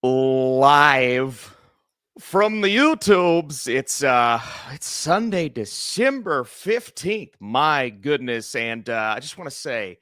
Live from the YouTubes. It's Sunday, December 15th. My goodness. And I just want to say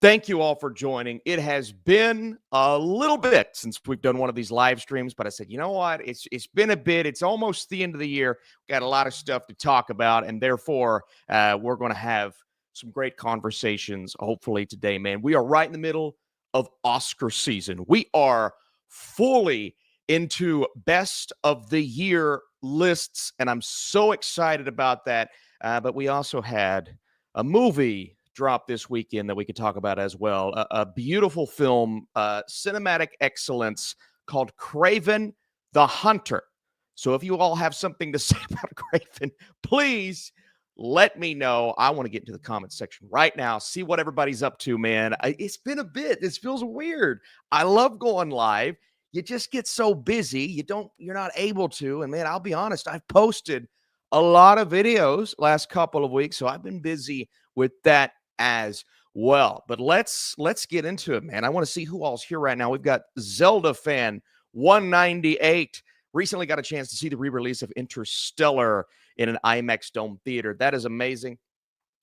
thank you all for joining. It has been a little bit since we've done one of these live streams, but I said, you know what? It's been a bit. It's almost the end of the year. Got a lot of stuff to talk about, and therefore we're going to have some great conversations hopefully today, man. We are right in the middle of Oscar season. We are fully into best of the year lists, and I'm so excited about that. But we also had a movie drop this weekend that we could talk about as well. A beautiful film, cinematic excellence called Kraven the Hunter. So if you all have something to say about Kraven, please let me know. I want to get into the comments section right now, see what everybody's up to, man. It's been a bit. This feels weird. I love going live. You just get so busy. You're not able to. And man, I'll be honest, I've posted a lot of videos last couple of weeks, so I've been busy with that as well. But let's get into it, man. I want to see who all's here right now. We've got Zelda fan 198. Recently got a chance to see the re-release of Interstellar in an IMAX Dome theater. That is amazing.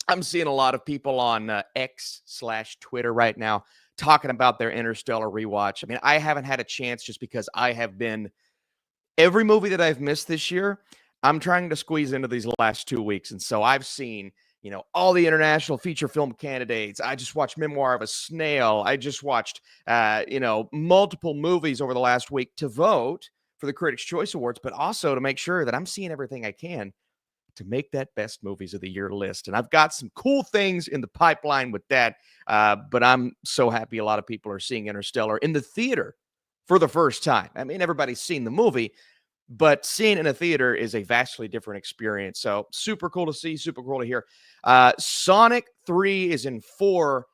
I'm seeing a lot of people on X/Twitter right now talking about their Interstellar rewatch. I mean, I haven't had a chance just because I have been every movie that I've missed this year, I'm trying to squeeze into these last 2 weeks. And so I've seen, all the international feature film candidates. I just watched Memoir of a Snail. I just watched, multiple movies over the last week to vote for the Critics' Choice Awards, but also to make sure that I'm seeing everything I can to make that best movies of the year list. And I've got some cool things in the pipeline with that. But I'm so happy a lot of people are seeing Interstellar in the theater for the first time. I mean, everybody's seen the movie, but seeing it in a theater is a vastly different experience. So super cool to see, super cool to hear. Sonic 3 is in 4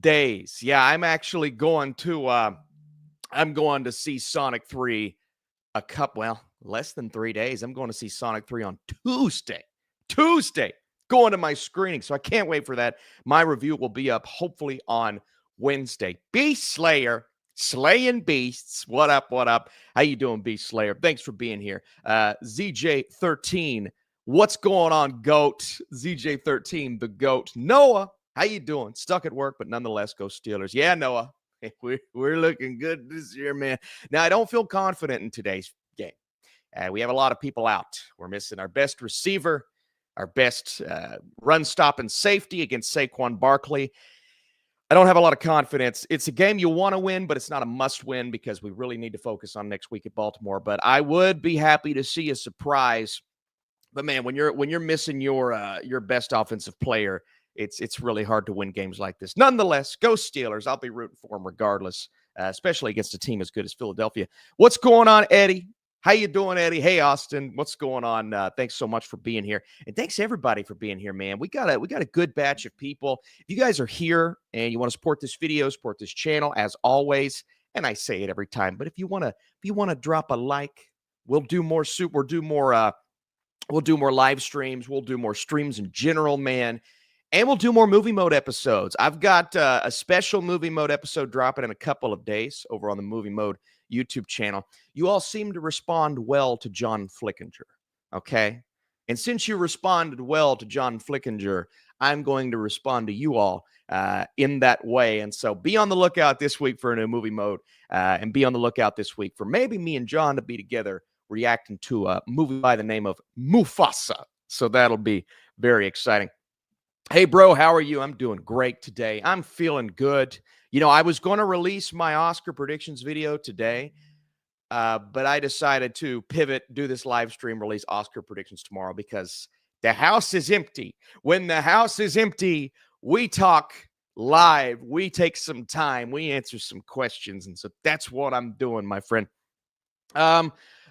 days. Yeah, I'm actually going to see Sonic 3 less than 3 days. I'm going to see Sonic 3 on Tuesday, going to my screening. So I can't wait for that. My review will be up hopefully on Wednesday. Beast Slayer, slaying beasts. What up? How you doing, Beast Slayer? Thanks for being here. ZJ13, what's going on, GOAT? ZJ13, the GOAT. Noah, how you doing? Stuck at work, but nonetheless, go Steelers. Yeah, Noah. We're looking good this year, man. Now, I don't feel confident in today's game. We have a lot of people out. We're missing our best receiver, our best run, stop, and safety against Saquon Barkley. I don't have a lot of confidence. It's a game you want to win, but it's not a must-win because we really need to focus on next week at Baltimore. But I would be happy to see a surprise. But, man, when you're missing your best offensive player, it's really hard to win games like this. Nonetheless, go Steelers. I'll be rooting for them regardless, especially against a team as good as Philadelphia. What's going on, Eddie? How you doing, Eddie? Hey, Austin. What's going on? Thanks so much for being here. And thanks, everybody, for being here, man. We got a good batch of people. If you guys are here and you want to support this video, support this channel, as always, and I say it every time, but if you want to drop a like, we'll do more live streams. We'll do more streams in general, man. And we'll do more movie mode episodes. I've got a special movie mode episode dropping in a couple of days over on the movie mode YouTube channel. You all seem to respond well to John Flickinger, okay? And since you responded well to John Flickinger, I'm going to respond to you all in that way. And so be on the lookout this week for a new movie mode, and be on the lookout this week for maybe me and John to be together reacting to a movie by the name of Mufasa. So that'll be very exciting. Hey, bro, how are you? I'm doing great today. I'm feeling good. I was going to release my Oscar predictions video today, but I decided to pivot, do this live stream, release Oscar predictions tomorrow because the house is empty. When the house is empty, we talk live. We take some time. We answer some questions, and so that's what I'm doing, my friend.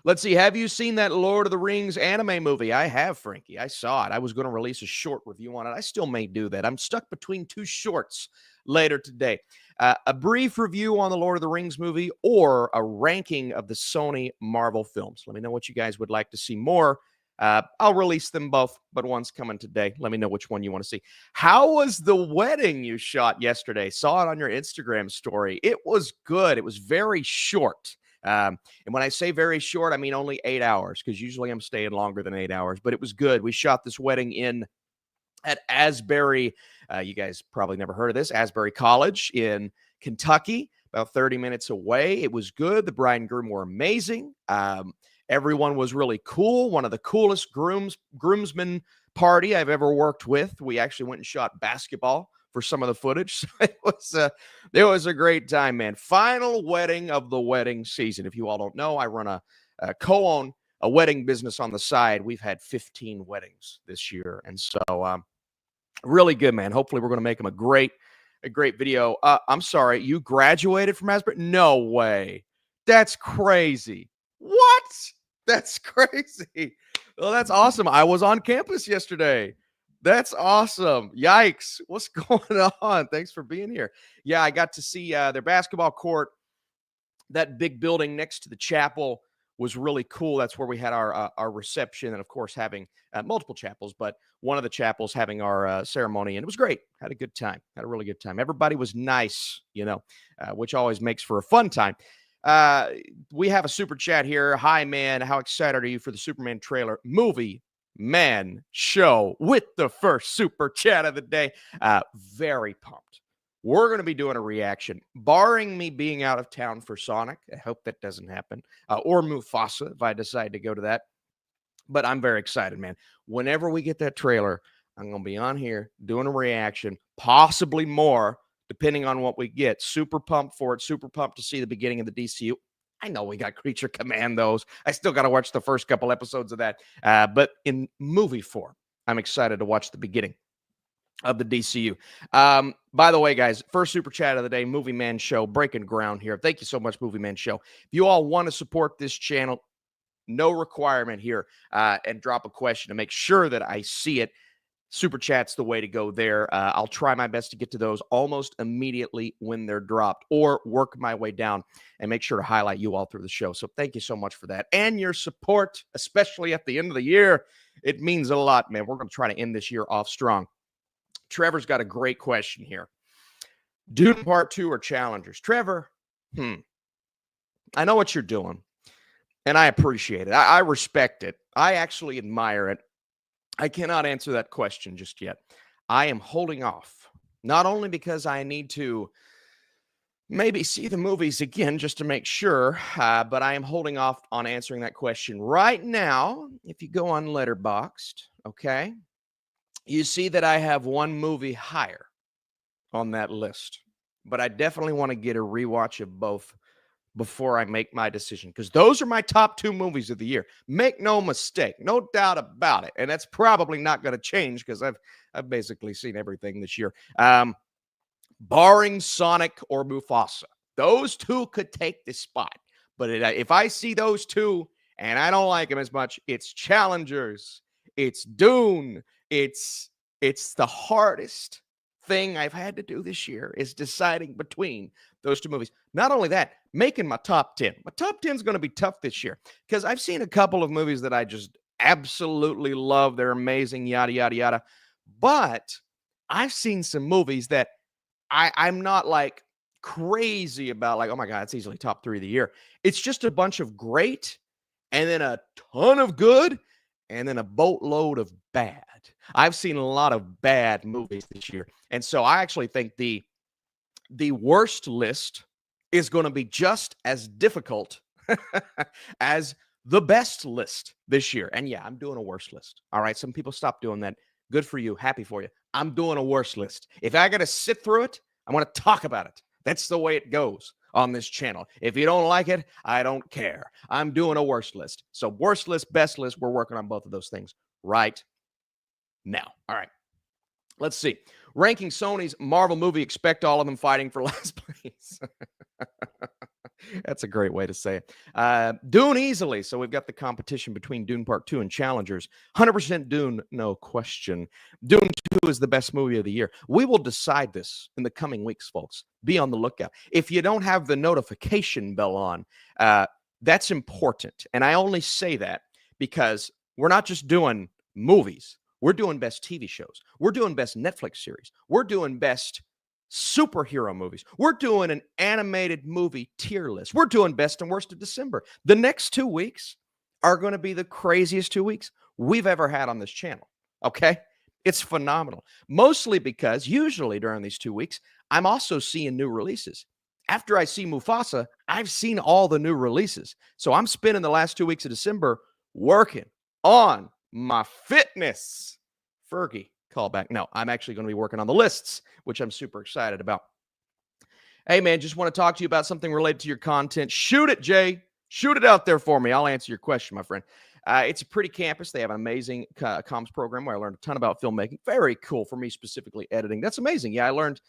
Let's see. Have you seen that Lord of the Rings anime movie? I have, Frankie. I saw it. I was going to release a short review on it. I still may do that. I'm stuck between 2 shorts later today. A brief review on the Lord of the Rings movie or a ranking of the Sony Marvel films. Let me know what you guys would like to see more. I'll release them both, but one's coming today. Let me know which one you want to see. How was the wedding you shot yesterday? Saw it on your Instagram story. It was good. It was very short. And when I say very short, I mean only 8 hours, because usually I'm staying longer than 8 hours. But it was good. We shot this wedding at Asbury. You guys probably never heard of this. Asbury College in Kentucky, about 30 minutes away. It was good. The bride and groom were amazing. Everyone was really cool. One of the coolest groomsmen party I've ever worked with. We actually went and shot basketball for some of the footage. So it was a great time, man. Final wedding of the wedding season. If you all don't know, I run a co-own a wedding business on the side. We've had 15 weddings this year. And so really good, man. Hopefully we're going to make them a great video. I'm sorry, you graduated from Asbury? No way. That's crazy. What? That's crazy. Well, that's awesome. I was on campus yesterday. That's awesome. Yikes. What's going on? Thanks for being here. Yeah, I got to see their basketball court. That big building next to the chapel was really cool. That's where we had our reception, and of course having multiple chapels, but one of the chapels having our ceremony, and it was great. Had a good time. Had a really good time. Everybody was nice, which always makes for a fun time. We have a super chat here. Hi, man. How excited are you for the Superman trailer movie man show with the first super chat of the day? Very pumped. We're going to be doing a reaction, barring me being out of town for Sonic. I hope that doesn't happen. Or Mufasa, if I decide to go to that. But I'm very excited, man. Whenever we get that trailer, I'm going to be on here doing a reaction, possibly more, depending on what we get. Super pumped for it. Super pumped to see the beginning of the DCU. I know we got Creature Commandos. I still got to watch the first couple episodes of that. But in movie form, I'm excited to watch the beginning of the DCU. By the way, guys, first super chat of the day, Movie Man Show, breaking ground here. Thank you so much, Movie Man Show. If you all want to support this channel, no requirement here, and drop a question to make sure that I see it. Super chat's the way to go there. I'll try my best to get to those almost immediately when they're dropped, or work my way down and make sure to highlight you all through the show. So thank you so much for that. And your support, especially at the end of the year. It means a lot, man. We're going to try to end this year off strong. Trevor's got a great question here. Dune Part 2 or Challengers? Trevor, I know what you're doing, and I appreciate it. I respect it. I actually admire it. I cannot answer that question just yet. I am holding off, not only because I need to maybe see the movies again just to make sure, but I am holding off on answering that question right now. If you go on Letterboxd, okay, you see that I have one movie higher on that list, but I definitely want to get a rewatch of both before I make my decision, because those are my top 2 movies of the year. Make no mistake, no doubt about it, and that's probably not going to change because I've basically seen everything this year. Barring Sonic or Mufasa, those 2 could take this spot. But if I see those 2 and I don't like them as much, it's Challengers, it's Dune. It's the hardest thing I've had to do this year, is deciding between those 2 movies. Not only that, making my top 10. My top 10 is going to be tough this year because I've seen a couple of movies that I just absolutely love. They're amazing, yada, yada, yada. But I've seen some movies that I'm not like crazy about, like, oh my God, it's easily top 3 of the year. It's just a bunch of great, and then a ton of good, and then a boatload of bad. I've seen a lot of bad movies this year. And so I actually think the worst list is going to be just as difficult as the best list this year. And yeah, I'm doing a worst list. All right. Some people stop doing that. Good for you. Happy for you. I'm doing a worst list. If I got to sit through it, I want to talk about it. That's the way it goes on this channel. If you don't like it, I don't care. I'm doing a worst list. So worst list, best list, we're working on both of those things right now. All right. Let's see. Ranking Sony's Marvel movie, expect all of them fighting for last place. That's a great way to say it. Dune easily. So we've got the competition between Dune Part 2 and Challengers. 100% Dune, no question. Dune 2 is the best movie of the year. We will decide this in the coming weeks, folks. Be on the lookout. If you don't have the notification bell on, that's important. And I only say that because we're not just doing movies. We're doing best TV shows. We're doing best Netflix series. We're doing best superhero movies. We're doing an animated movie tier list. We're doing best and worst of December. The next 2 weeks are going to be the craziest 2 weeks we've ever had on this channel. Okay? It's phenomenal. Mostly because usually during these 2 weeks, I'm also seeing new releases. After I see Mufasa, I've seen all the new releases. So I'm spending the last 2 weeks of December working on my fitness. Fergie, call back. No, I'm actually going to be working on the lists, which I'm super excited about. Hey, man, just want to talk to you about something related to your content. Shoot it, Jay. Shoot it out there for me. I'll answer your question, my friend. It's a pretty campus. They have an amazing comms program where I learned a ton about filmmaking. Very cool for me, specifically editing. That's amazing. Yeah, I learned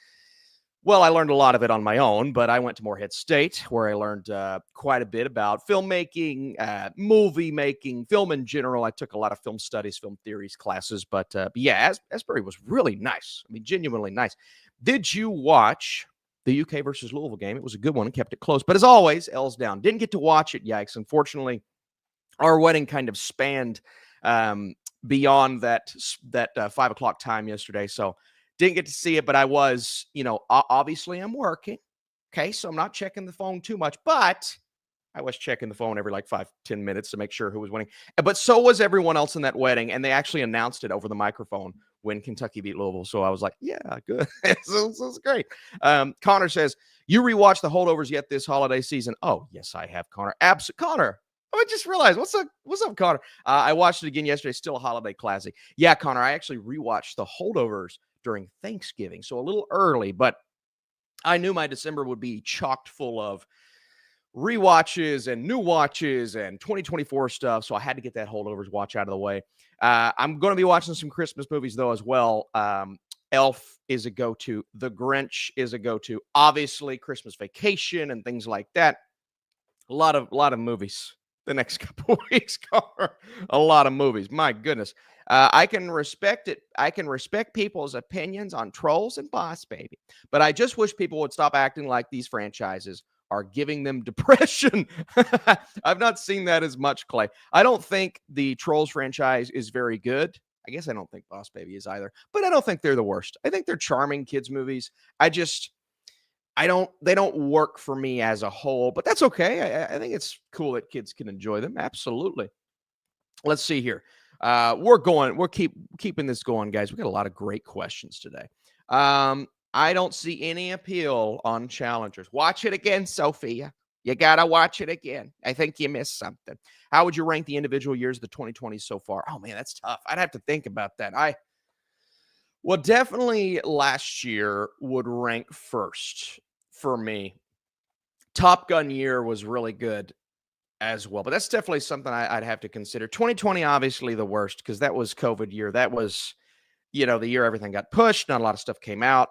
a lot of it on my own, but I went to Morehead State where I learned quite a bit about filmmaking, movie making, film in general. I took a lot of film studies, film theories classes, but yeah, Asbury was really nice. I mean, genuinely nice. Did you watch the UK versus Louisville game? It was a good one and kept it close. But as always, L's down. Didn't get to watch it. Yikes. Unfortunately, our wedding kind of spanned beyond that 5 o'clock time yesterday. So didn't get to see it, but I was, obviously I'm working. Okay. So I'm not checking the phone too much, but I was checking the phone every like 5-10 minutes to make sure who was winning. But so was everyone else in that wedding. And they actually announced it over the microphone when Kentucky beat Louisville. So I was like, yeah, good. so it's great. Connor says, you rewatched the holdovers yet this holiday season? Oh, yes, I have, Connor. Connor. Oh, I just realized. What's up, Connor? I watched it again yesterday. Still a holiday classic. Yeah, Connor, I actually rewatched the holdovers during Thanksgiving. So a little early, but I knew my December would be chocked full of rewatches and new watches and 2024 stuff. So I had to get that holdovers watch out of the way. I'm going to be watching some Christmas movies though as well. Elf is a go-to. The Grinch is a go-to. Obviously, Christmas Vacation and things like that. A lot of movies the next couple of weeks. A lot of movies. My goodness. I can respect it. I can respect people's opinions on Trolls and Boss Baby, but I just wish people would stop acting like these franchises are giving them depression. I've not seen that as much, Clay. I don't think the Trolls franchise is very good. I guess I don't think Boss Baby is either, but I don't think they're the worst. I think they're charming kids movies. They don't work for me as a whole, but that's okay. I think it's cool that kids can enjoy them. Absolutely. Let's see here. We're keeping this going, guys. We got a lot of great questions today. I don't see any appeal on challengers. Watch it again, Sophia. You got to watch it again. I think you missed something. How would you rank the individual years of the 2020s so far? Oh, man, that's tough. I'd have to think about that. Well, definitely last year would rank first for me. Top Gun year was really good as well, but that's definitely something I'd have to consider. 2020, obviously the worst because that was COVID year. That was, the year everything got pushed. Not a lot of stuff came out,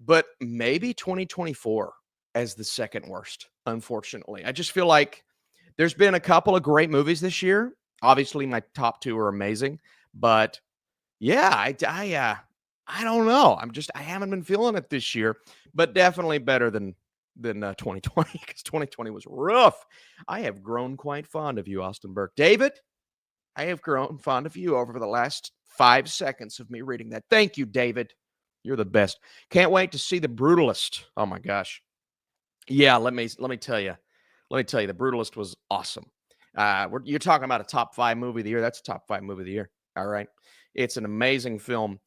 but maybe 2024 as the second worst, unfortunately. I just feel like there's been a couple of great movies this year. Obviously, my top two are amazing, but yeah, I don't know. I haven't been feeling it this year, but definitely better than 2020 because 2020 was rough. I have grown quite fond of you, Austin Burke. David, I have grown fond of you over the last 5 seconds of me reading that. Thank you, David. You're the best. Can't wait to see The Brutalist. Oh my gosh. Yeah, let me tell you. The Brutalist was awesome. You're talking about a top 5 movie of the year. That's a top 5 movie of the year. All right. It's an amazing film.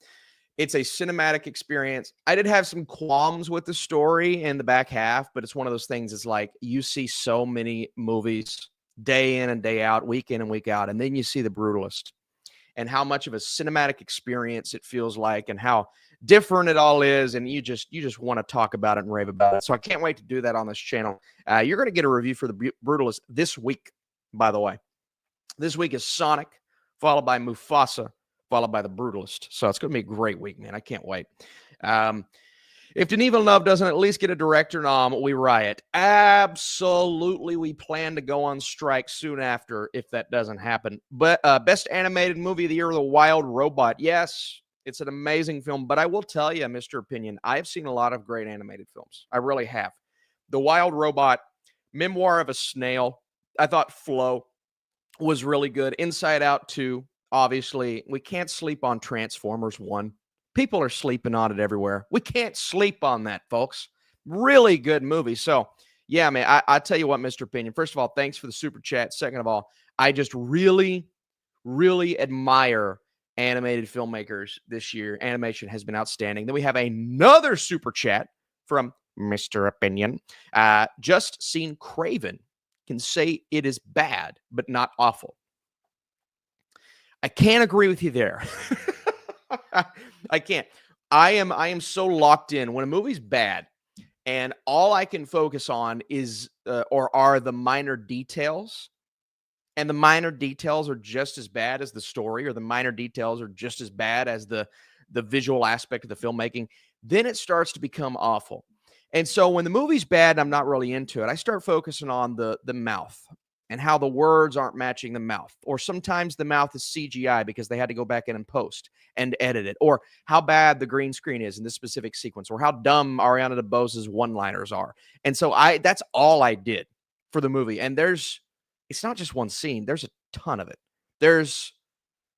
It's a cinematic experience. I did have some qualms with the story in the back half, but it's one of those things. It's like you see so many movies day in and day out, week in and week out, and then you see The Brutalist and how much of a cinematic experience it feels like and how different it all is, and you just want to talk about it and rave about it. So I can't wait to do that on this channel. You're going to get a review for The Brutalist this week, by the way. This week is Sonic, followed by Mufasa, followed by The Brutalist. So it's going to be a great week, man. I can't wait. If Denis Villeneuve doesn't at least get a director nom, we riot. Absolutely. We plan to go on strike soon after if that doesn't happen. But best animated movie of the year, The Wild Robot. Yes, it's an amazing film. But I will tell you, Mr. Opinion, I've seen a lot of great animated films. I really have. The Wild Robot, Memoir of a Snail. I thought Flow was really good. Inside Out 2. Obviously, we can't sleep on Transformers 1. People are sleeping on it everywhere. We can't sleep on that, folks. Really good movie. So, yeah, man, I tell you what, Mr. Opinion. First of all, thanks for the super chat. Second of all, I just really, really admire animated filmmakers this year. Animation has been outstanding. Then we have another super chat from Mr. Opinion. Just seen Kraven. Can say it is bad, but not awful. I can't agree with you there. I can't. I am so locked in when a movie's bad and all I can focus on is or are the minor details, and the minor details are just as bad as the story, or the minor details are just as bad as the visual aspect of the filmmaking, then it starts to become awful. And so when the movie's bad and I'm not really into it, I start focusing on the mouth and how the words aren't matching the mouth. Or sometimes the mouth is CGI because they had to go back in and post and edit it. Or how bad the green screen is in this specific sequence. Or how dumb Ariana DeBose's one-liners are. And so that's all I did for the movie. And it's not just one scene. There's a ton of it. There's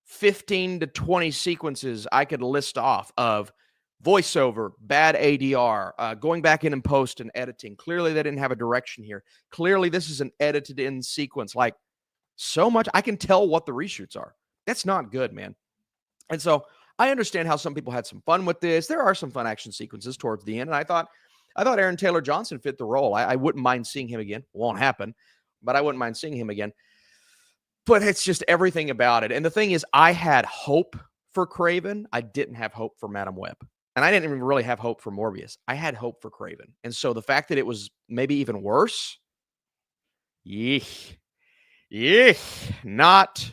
15 to 20 sequences I could list off of voiceover, bad ADR, going back in and post and editing. Clearly, they didn't have a direction here. Clearly, this is an edited in sequence. Like, so much. I can tell what the reshoots are. That's not good, man. And so I understand how some people had some fun with this. There are some fun action sequences towards the end. And I thought Aaron Taylor Johnson fit the role. I wouldn't mind seeing him again. Won't happen, but I wouldn't mind seeing him again. But it's just everything about it. And the thing is, I had hope for Kraven. I didn't have hope for Madam Web. And I didn't even really have hope for Morbius. I had hope for Kraven. And so the fact that it was maybe even worse, not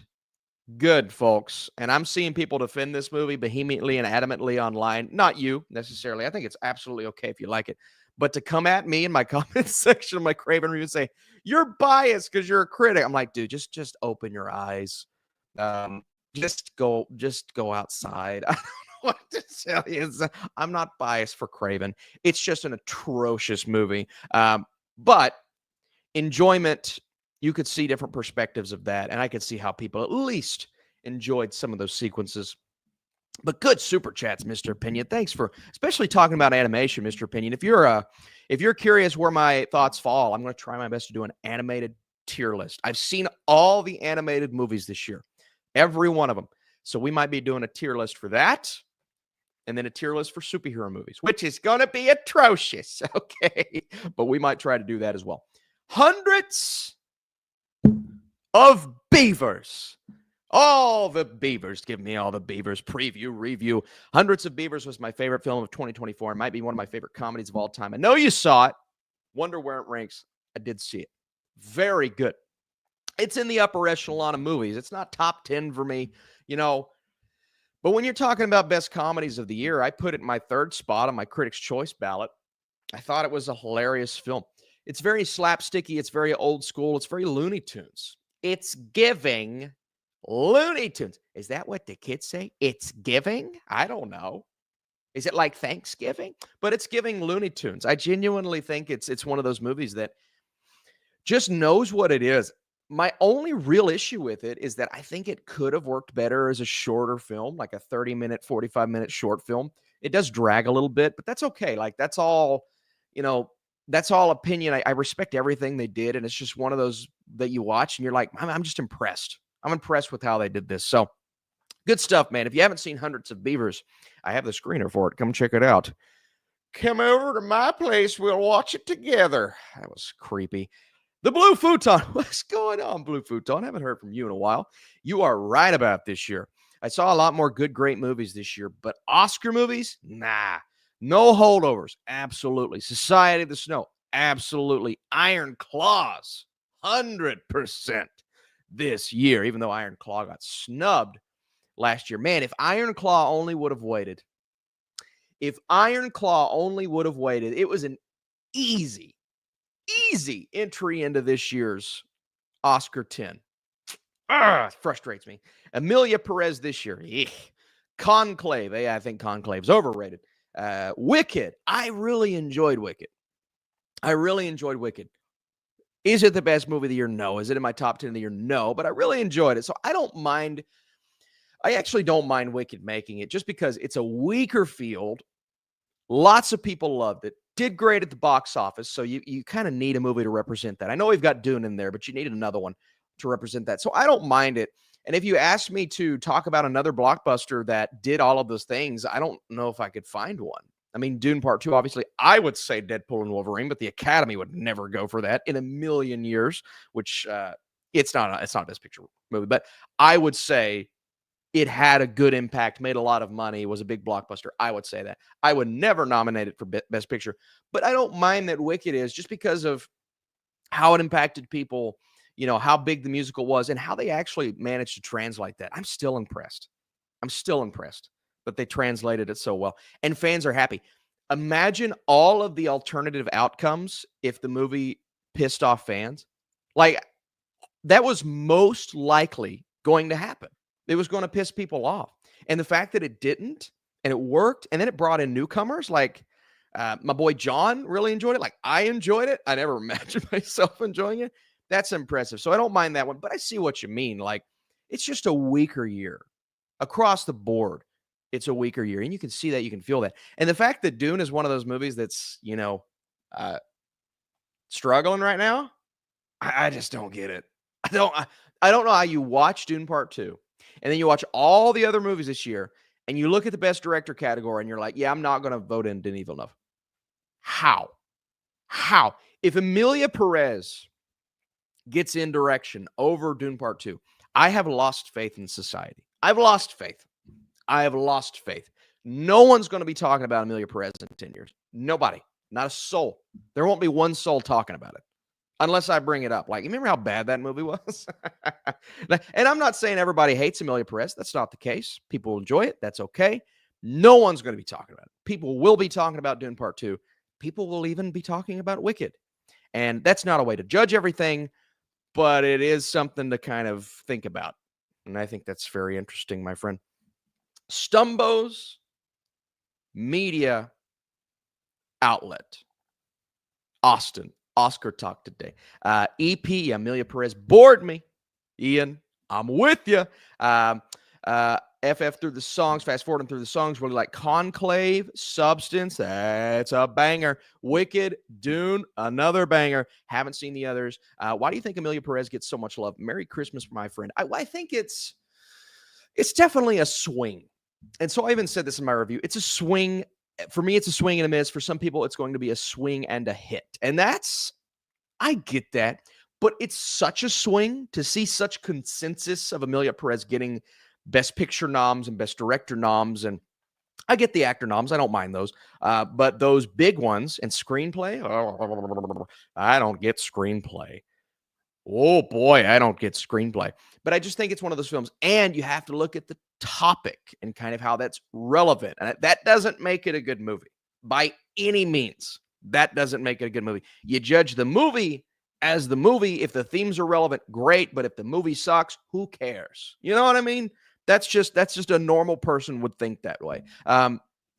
good, folks. And I'm seeing people defend this movie vehemently and adamantly online. Not you, necessarily. I think it's absolutely okay if you like it. But to come at me in my comment section of my Kraven review and say, you're biased because you're a critic. I'm like, dude, just open your eyes. Just go outside. I don't know what to tell you. I'm not biased for Kraven. It's just an atrocious movie. But enjoyment, you could see different perspectives of that. And I could see how people at least enjoyed some of those sequences. But good super chats, Mr. Opinion. Thanks for especially talking about animation, Mr. Opinion. If you're curious where my thoughts fall, I'm going to try my best to do an animated tier list. I've seen all the animated movies this year, every one of them. So we might be doing a tier list for that, and then a tier list for superhero movies, which is going to be atrocious. Okay, but we might try to do that as well. Hundreds of beavers. All the beavers. Give me all the beavers. Preview, review. Hundreds of Beavers was my favorite film of 2024. It might be one of my favorite comedies of all time. I know you saw it. Wonder where it ranks. I did see it. Very good. It's in the upper echelon of movies. It's not top 10 for me, But when you're talking about best comedies of the year, I put it in my third spot on my Critics' Choice ballot. I thought it was a hilarious film. It's very slapsticky. It's very old school. It's very Looney Tunes. It's giving Looney Tunes. Is that what the kids say? It's giving? I don't know. Is it like Thanksgiving? But it's giving Looney Tunes. I genuinely think it's one of those movies that just knows what it is. My only real issue with it is that I think it could have worked better as a shorter film, like a 30-minute, 45-minute short film. It does drag a little bit, but that's okay. Like, that's all, that's all opinion. I respect everything they did, and it's just one of those that you watch and you're like, I'm just impressed. I'm impressed with how they did this. So good stuff, man. If you haven't seen Hundreds of Beavers, I have the screener for it. Come check it out. Come over to my place. We'll watch it together. That was creepy. The Blue Futon. What's going on, Blue Futon? I haven't heard from you in a while. You are right about this year. I saw a lot more good, great movies this year, but Oscar movies? Nah. No holdovers. Absolutely. Society of the Snow? Absolutely. Iron Claws? 100% this year, even though Iron Claw got snubbed last year. Man, if Iron Claw only would have waited. If Iron Claw only would have waited, it was an easy entry into this year's Oscar 10. It frustrates me. Emilia Perez this year. Conclave. I think Conclave's overrated. Wicked. I really enjoyed Wicked. Is it the best movie of the year? No. Is it in my top 10 of the year? No. But I really enjoyed it. So I don't mind I actually don't mind Wicked making it just because it's a weaker field. Lots of people loved it. Did great at the box office. So you kind of need a movie to represent that. I know we've got Dune in there, but you needed another one to represent that. So I don't mind it. And if you asked me to talk about another blockbuster that did all of those things, I don't know if I could find one. I mean, Dune Part 2, obviously, I would say Deadpool and Wolverine, but the Academy would never go for that in a million years, which it's not a Best Picture movie. But I would say it had a good impact, made a lot of money, was a big blockbuster. I would say that. I would never nominate it for Best Picture, but I don't mind that Wicked is just because of how it impacted people, how big the musical was and how they actually managed to translate that. I'm still impressed. That they translated it so well and fans are happy. Imagine all of the alternative outcomes if the movie pissed off fans. Like, that was most likely going to happen. It was going to piss people off. And the fact that it didn't and it worked and then it brought in newcomers like my boy John really enjoyed it. Like, I enjoyed it. I never imagined myself enjoying it. That's impressive. So I don't mind that one, but I see what you mean. Like, it's just a weaker year across the board. It's a weaker year. And you can see that, you can feel that. And the fact that Dune is one of those movies that's, struggling right now, I just don't get it. I don't know how you watch Dune Part 2 and then you watch all the other movies this year and you look at the best director category and you're like, yeah, I'm not going to vote in Denis Villeneuve. How? If Emilia Perez gets in direction over Dune Part 2, I have lost faith in society. I have lost faith. No one's going to be talking about Emilia Perez in 10 years. Nobody. Not a soul. There won't be one soul talking about it. Unless I bring it up. Like, you remember how bad that movie was? And I'm not saying everybody hates Emilia Perez. That's not the case. People enjoy it. That's okay. No one's going to be talking about it. People will be talking about Dune Part 2. People will even be talking about Wicked. And that's not a way to judge everything, but it is something to kind of think about. And I think that's very interesting, my friend. Stumbo's media outlet. Austin. Oscar talk today. EP, Emilia Perez bored me. Ian, I'm with you. FF through the songs, fast forwarding through the songs, really like Conclave, Substance, that's a banger. Wicked, Dune, another banger. Haven't seen the others. Why do you think Emilia Perez gets so much love? Merry Christmas, my friend. I think it's definitely a swing. And so I even said this in my review. It's a swing. For me, it's a swing and a miss. For some people, it's going to be a swing and a hit. And I get that. But it's such a swing to see such consensus of Emilia Perez getting Best Picture noms and Best Director noms. And I get the actor noms. I don't mind those. But those big ones and screenplay, I don't get screenplay. Oh, boy, I don't get screenplay. But I just think it's one of those films. And you have to look at the topic and kind of how that's relevant. And that doesn't make it a good movie by any means. That doesn't make it a good movie. You judge the movie as the movie. If the themes are relevant, great. But if the movie sucks, who cares? You know what I mean? That's just a normal person would think that way.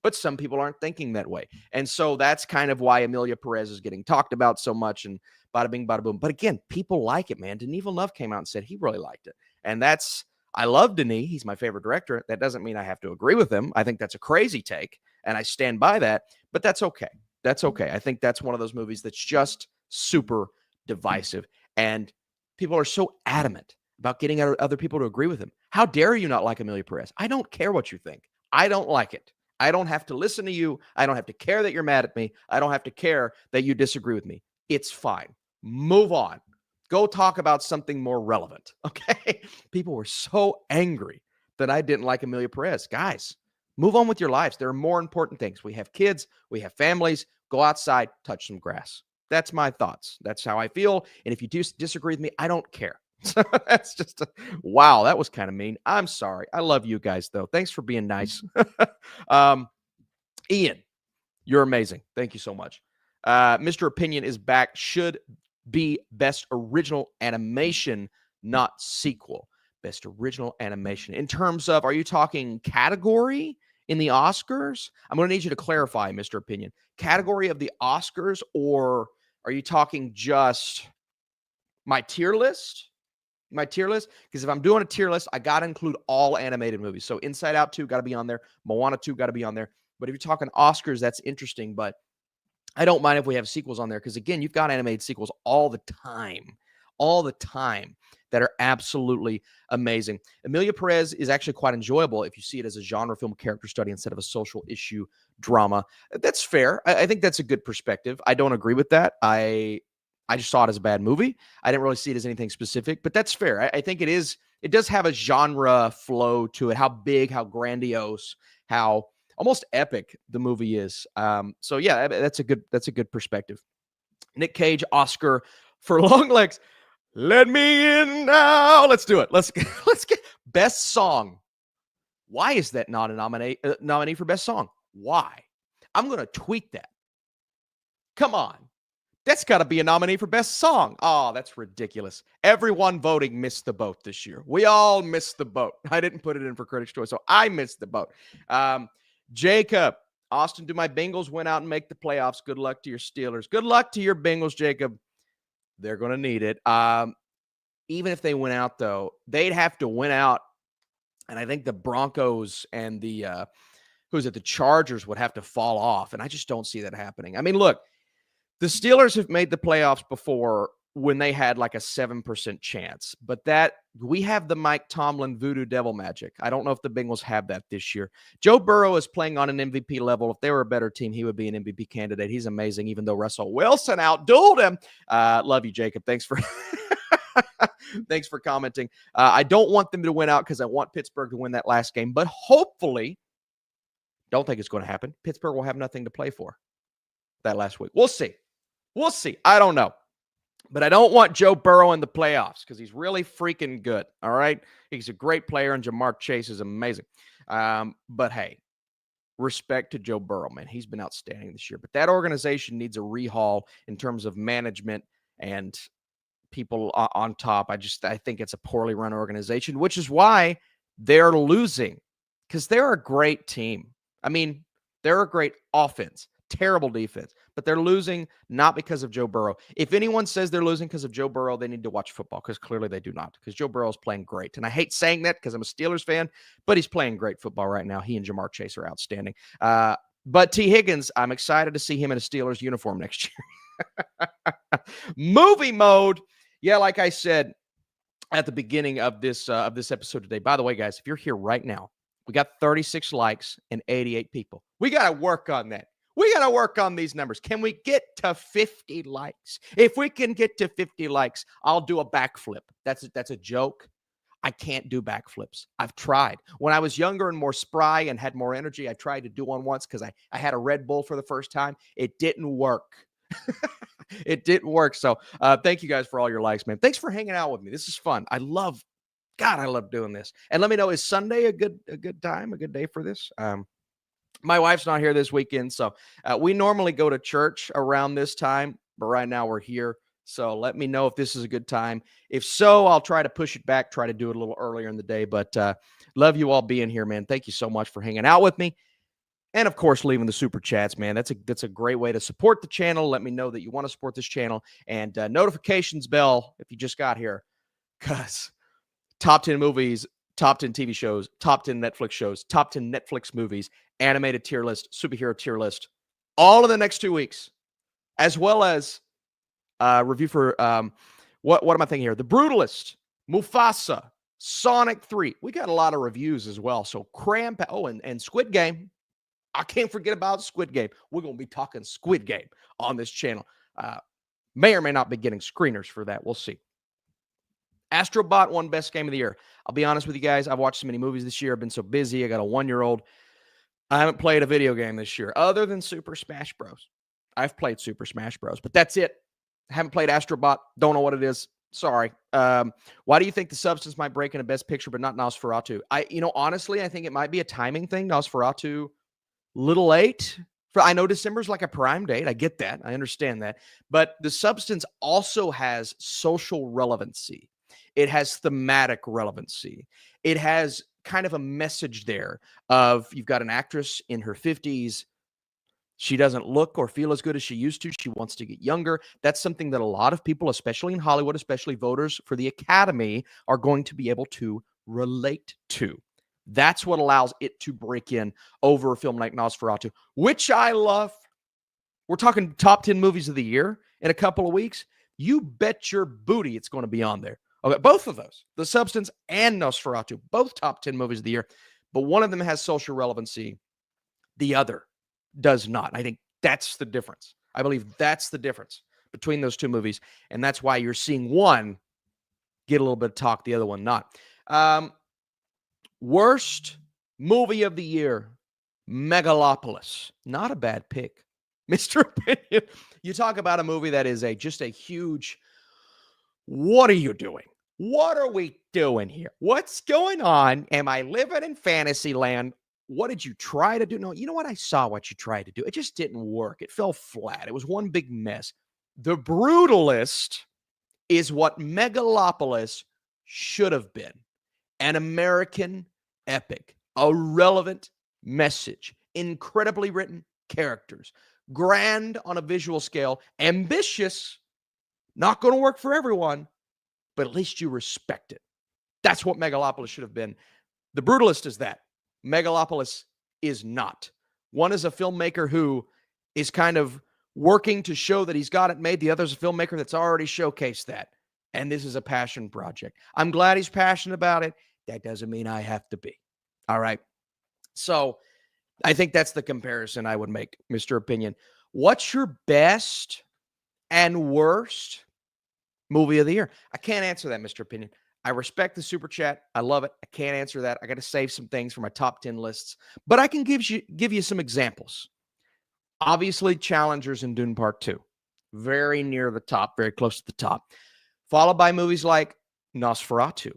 But some people aren't thinking that way. And so that's kind of why Emilia Perez is getting talked about so much and bada bing, bada boom. But again, people like it, man. Denis Villeneuve came out and said he really liked it. And I love Denis. He's my favorite director. That doesn't mean I have to agree with him. I think that's a crazy take, and I stand by that. But that's okay. That's okay. I think that's one of those movies that's just super divisive. And people are so adamant about getting other people to agree with him. How dare you not like Emilia Perez? I don't care what you think. I don't like it. I don't have to listen to you. I don't have to care that you're mad at me. I don't have to care that you disagree with me. It's fine. Move on. Go talk about something more relevant. Okay. People were so angry that I didn't like Emilia Perez. Guys, move on with your lives. There are more important things. We have kids. We have families. Go outside, touch some grass. That's my thoughts. That's how I feel. And if you do disagree with me, I don't care. So that's just wow. That was kind of mean. I'm sorry. I love you guys, though. Thanks for being nice. Ian, you're amazing. Thank you so much. Mr. Opinion is back. Should be Best Original Animation, not sequel. Best Original Animation. In terms of, are you talking category in the Oscars? I'm going to need you to clarify, Mr. Opinion. Category of the Oscars, or are you talking just my tier list? my tier list, because if I'm doing a tier list, I got to include all animated movies. So Inside Out 2 got to be on there. Moana 2 got to be on there. But if you're talking Oscars, that's interesting. But I don't mind if we have sequels on there because, again, you've got animated sequels all the time that are absolutely amazing. Emilia Perez is actually quite enjoyable if you see it as a genre film character study instead of a social issue drama. That's fair. I think that's a good perspective. I don't agree with that. I just saw it as a bad movie. I didn't really see it as anything specific, but that's fair. I think it does have a genre flow to it, how big, how grandiose, how almost epic the movie is. So yeah, that's a good perspective. Nick Cage, Oscar for Long Legs. Let me in now. Let's do it. Let's get best song. Why is that not a nominee for best song? Why? I'm going to tweet that. Come on. That's got to be a nominee for best song. Oh, that's ridiculous. Everyone voting missed the boat this year. We all missed the boat. I didn't put it in for Critics' Choice, so I missed the boat. Jacob, Austin, do my Bengals win out and make the playoffs? Good luck to your Steelers. Good luck to your Bengals, Jacob. They're going to need it. Even if they win out, though, they'd have to win out. And I think the Broncos and the Chargers would have to fall off. And I just don't see that happening. I mean, look, the Steelers have made the playoffs before when they had like a 7% chance. But that we have the Mike Tomlin voodoo devil magic. I don't know if the Bengals have that this year. Joe Burrow is playing on an MVP level. If they were a better team, he would be an MVP candidate. He's amazing, even though Russell Wilson outdueled him. Love you, Jacob. Thanks for thanks for commenting. I don't want them to win out because I want Pittsburgh to win that last game. But hopefully, don't think it's going to happen. Pittsburgh will have nothing to play for that last week. We'll see. We'll see. I don't know. But I don't want Joe Burrow in the playoffs because he's really freaking good. All right. He's a great player, and Jamar Chase is amazing. But hey, respect to Joe Burrow, man. He's been outstanding this year. But that organization needs a rehaul in terms of management and people on top. I think it's a poorly run organization, which is why they're losing, because they're a great team. I mean, they're a great offense. Terrible defense, but they're losing not because of Joe Burrow. If anyone says they're losing because of Joe Burrow, they need to watch football, because clearly they do not, because Joe Burrow is playing great. And I hate saying that because I'm a Steelers fan, but he's playing great football right now. He and Jamar Chase are outstanding. But T. Higgins, I'm excited to see him in a Steelers uniform next year. Movie mode. Yeah, like I said at the beginning of this episode today. By the way, guys, if you're here right now, we got 36 likes and 88 people. We got to work on that. We got to work on these numbers. Can we get to 50 likes? If we can get to 50 likes, I'll do a backflip. That's a joke. I can't do backflips. I've tried. When I was younger and more spry and had more energy, I tried to do one once because I had a Red Bull for the first time. It didn't work. It didn't work. So thank you guys for all your likes, man. Thanks for hanging out with me. This is fun. I love doing this. And let me know, is Sunday a good time, a good day for this? My wife's not here this weekend, so we normally go to church around this time, but right now we're here. So let me know if this is a good time. If so, I'll try to push it back, try to do it a little earlier in the day. But love you all being here, man. Thank you so much for hanging out with me. And, of course, leaving the super chats, man. That's a great way to support the channel. Let me know that you want to support this channel. And notifications bell if you just got here, because top 10 movies, top 10 TV shows, top 10 Netflix shows, top 10 Netflix movies, animated tier list, superhero tier list, all in the next 2 weeks, as well as review for what am I thinking here? The Brutalist, Mufasa, Sonic 3. We got a lot of reviews as well. So and Squid Game. I can't forget about Squid Game. We're going to be talking Squid Game on this channel. May or may not be getting screeners for that. We'll see. Astrobot won best game of the year. I'll be honest with you guys. I've watched so many movies this year. I've been so busy. I got a 1-year-old. I haven't played a video game this year other than Super Smash Bros. I've played Super Smash Bros, but that's it. I haven't played Astrobot. Don't know what it is. Sorry. Why do you think The Substance might break in a best picture, but not Nosferatu? Honestly, I think it might be a timing thing. Nosferatu, little late. I know December's like a prime date. I get that. I understand that. But The Substance also has social relevancy. It has thematic relevancy. It has kind of a message there of, you've got an actress in her 50s. She doesn't look or feel as good as she used to. She wants to get younger. That's something that a lot of people, especially in Hollywood, especially voters for the Academy, are going to be able to relate to. That's what allows it to break in over a film like Nosferatu, which I love. We're talking top 10 movies of the year in a couple of weeks. You bet your booty it's going to be on there. Okay, both of those, The Substance and Nosferatu, both top 10 movies of the year. But one of them has social relevancy. The other does not. I think that's the difference. I believe that's the difference between those two movies. And that's why you're seeing one get a little bit of talk, the other one not. Worst movie of the year, Megalopolis. Not a bad pick. Mr. Opinion. You talk about a movie that is just a huge, what are you doing? What are we doing here? What's going on? Am I living in fantasy land? What did you try to do? No, you know what? I saw what you tried to do. It just didn't work. It fell flat. It was one big mess. The Brutalist is what Megalopolis should have been. An American epic, a relevant message, incredibly written characters, grand on a visual scale, ambitious, not going to work for everyone, but at least you respect it. That's what Megalopolis should have been. The Brutalist is that. Megalopolis is not. One is a filmmaker who is kind of working to show that he's got it made. The other is a filmmaker that's already showcased that. And this is a passion project. I'm glad he's passionate about it. That doesn't mean I have to be. All right. So I think that's the comparison I would make, Mr. Opinion. What's your best and worst movie of the year? I can't answer that, Mr. Opinion. I respect the super chat. I love it. I can't answer that. I got to save some things for my top 10 lists, but I can give you some examples. Obviously, Challengers and Dune Part 2. Very near the top, very close to the top. Followed by movies like Nosferatu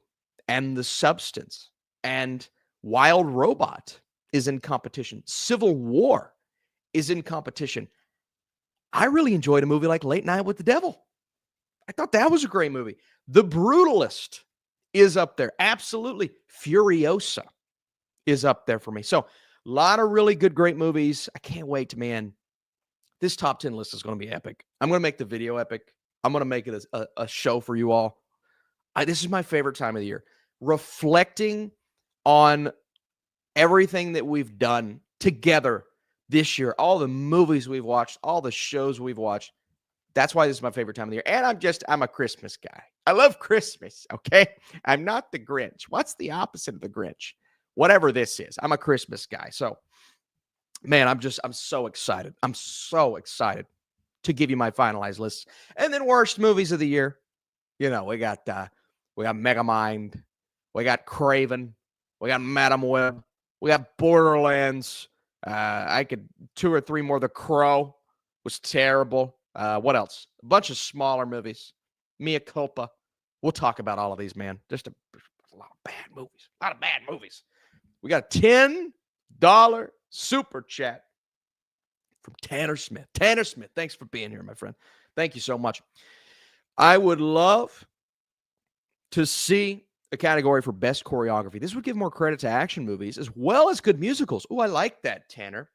and The Substance and Wild Robot is in competition. Civil War is in competition. I really enjoyed a movie like Late Night with the Devil. I thought that was a great movie. The Brutalist is up there. Absolutely. Furiosa is up there for me. So a lot of really good, great movies. I can't wait to, man, this top 10 list is going to be epic. I'm going to make the video epic. I'm going to make it a show for you all. This is my favorite time of the year. Reflecting on everything that we've done together this year, all the movies we've watched, all the shows we've watched. That's why this is my favorite time of the year. And I'm a Christmas guy. I love Christmas, okay? I'm not the Grinch. What's the opposite of the Grinch? Whatever this is. I'm a Christmas guy. So, man, I'm so excited. I'm so excited to give you my finalized lists. And then worst movies of the year. You know, we got Megamind. We got Kraven. We got Madam Web. We got Borderlands. I could 2 or 3 more. The Crow was terrible. What else? A bunch of smaller movies. Mea Culpa. We'll talk about all of these, man. Just a lot of bad movies. A lot of bad movies. We got a $10 super chat from Tanner Smith. Tanner Smith, thanks for being here, my friend. Thank you so much. I would love to see a category for best choreography. This would give more credit to action movies as well as good musicals. Oh, I like that, Tanner.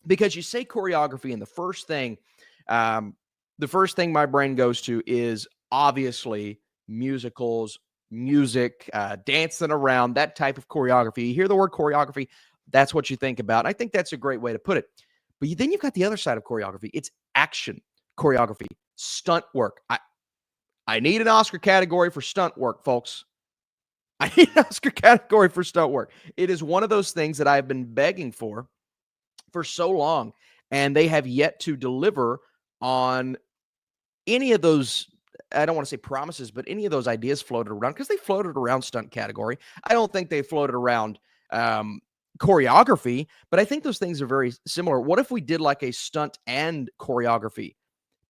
Because you say choreography, and the first thing my brain goes to is obviously musicals, music, dancing around, that type of choreography. You hear the word choreography, that's what you think about. And I think that's a great way to put it. But then you've got the other side of choreography. It's action choreography, stunt work. I need an Oscar category for stunt work, folks. I need an Oscar category for stunt work. It is one of those things that I've been begging for so long, and they have yet to deliver on any of those, I don't want to say promises, but any of those ideas floated around, because they floated around stunt category. I don't think they floated around choreography, but I think those things are very similar. What if we did like a stunt and choreography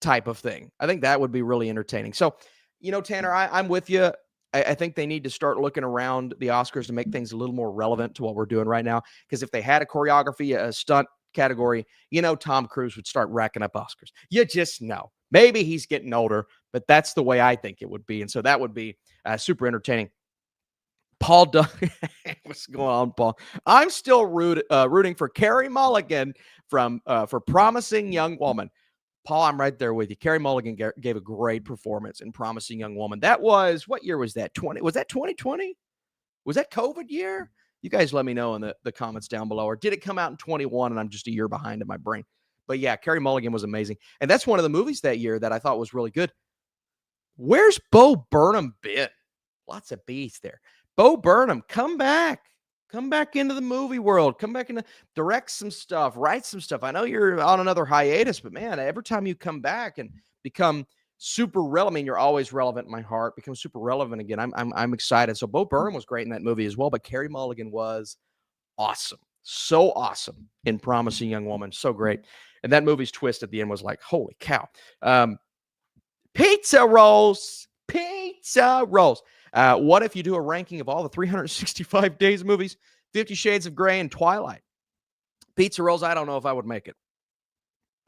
type of thing? I think that would be really entertaining. So, you know, Tanner, I'm with you. I think they need to start looking around the Oscars to make things a little more relevant to what we're doing right now. Because if they had a choreography, a stunt category, you know, Tom Cruise would start racking up Oscars. You just know. Maybe he's getting older, but that's the way I think it would be. And so that would be super entertaining. Paul what's going on, Paul? I'm still rooting for Carey Mulligan for Promising Young Woman. Paul, I'm right there with you. Carey Mulligan gave a great performance in Promising Young Woman. That was, what year was that? Was that 2020? Was that COVID year? You guys let me know in the comments down below. Or did it come out in 21 and I'm just a year behind in my brain? But yeah, Carey Mulligan was amazing. And that's one of the movies that year that I thought was really good. Where's Bo Burnham been? Lots of beats there. Bo Burnham, come back. Come back into the movie world. Come back into direct some stuff, write some stuff. I know you're on another hiatus, but man, every time you come back and become super relevant, I mean, you're always relevant in my heart, become super relevant again. I'm excited. So Bo Burnham was great in that movie as well, but Carey Mulligan was awesome. So awesome in Promising Young Woman. So great. And that movie's twist at the end was like, holy cow. Pizza rolls. Pizza rolls. What if you do a ranking of all the 365 days movies? 50 Shades of Grey and Twilight. Pizza rolls, I don't know if I would make it.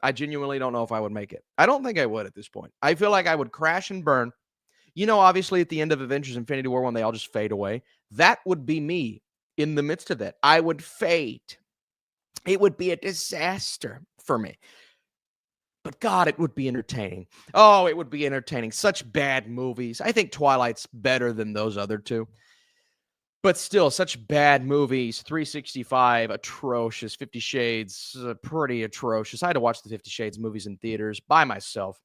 I genuinely don't know if I would make it. I don't think I would at this point. I feel like I would crash and burn. You know, obviously at the end of Avengers Infinity War when they all just fade away, that would be me in the midst of that. I would fade. It would be a disaster for me. But God, it would be entertaining. Oh, it would be entertaining. Such bad movies. I think Twilight's better than those other two. But still, such bad movies. 365, atrocious. 50 Shades, pretty atrocious. I had to watch the 50 Shades movies in theaters by myself.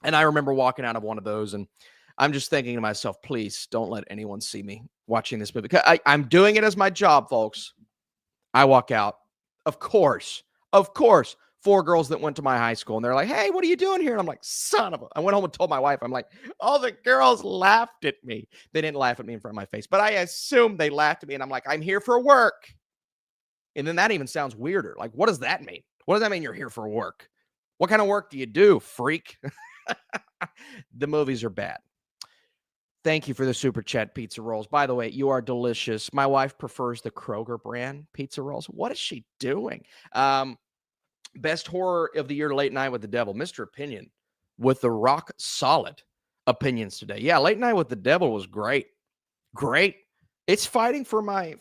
And I remember walking out of one of those, and I'm just thinking to myself, please don't let anyone see me watching this movie. I'm doing it as my job, folks. I walk out. Of course. 4 girls that went to my high school, and they're like, hey, what are you doing here? And I'm like, son of a, I went home and told my wife, I'm like, all the girls laughed at me. They didn't laugh at me in front of my face, but I assumed they laughed at me. And I'm like, I'm here for work. And then that even sounds weirder. Like, what does that mean? What does that mean you're here for work? What kind of work do you do, freak? The movies are bad. Thank you for the super chat pizza rolls. By the way, you are delicious. My wife prefers the Kroger brand pizza rolls. What is she doing? Best horror of the year, Late Night with the Devil. Mr. Opinion with the rock solid opinions today. Yeah, Late Night with the Devil was great. Great. It's fighting for my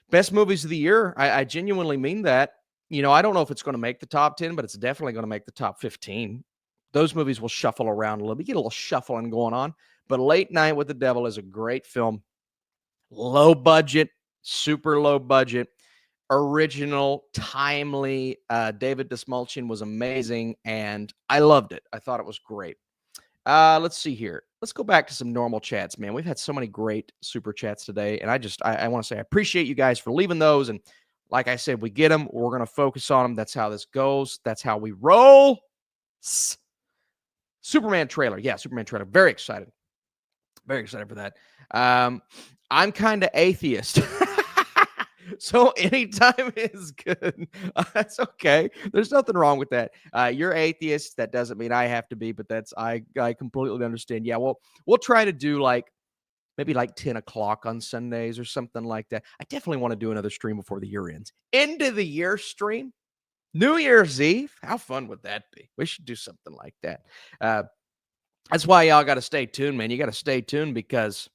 best movies of the year. I genuinely mean that. You know, I don't know if it's going to make the top 10, but it's definitely going to make the top 15. Those movies will shuffle around a little bit. Get a little shuffling going on. But Late Night with the Devil is a great film. Low budget, super low budget. Original, timely. David Dastmalchian was amazing, and I loved it. I thought it was great. Let's see here. Let's go back to some normal chats, man. We've had so many great super chats today, and I want to say I appreciate you guys for leaving those. And like I said, we get them. We're going to focus on them. That's how this goes. That's how we roll. Superman trailer. Yeah, Superman trailer. Very excited. Very excited for that. I'm kind of atheist. So anytime is good. That's okay. There's nothing wrong with that. You're atheist. That doesn't mean I have to be, but I completely understand. Yeah, well, we'll try to do maybe 10 o'clock on Sundays or something like that. I definitely want to do another stream before the year ends. End of the year stream. New Year's Eve. How fun would that be? We should do something like that. That's why y'all got to stay tuned, man. You got to stay tuned because,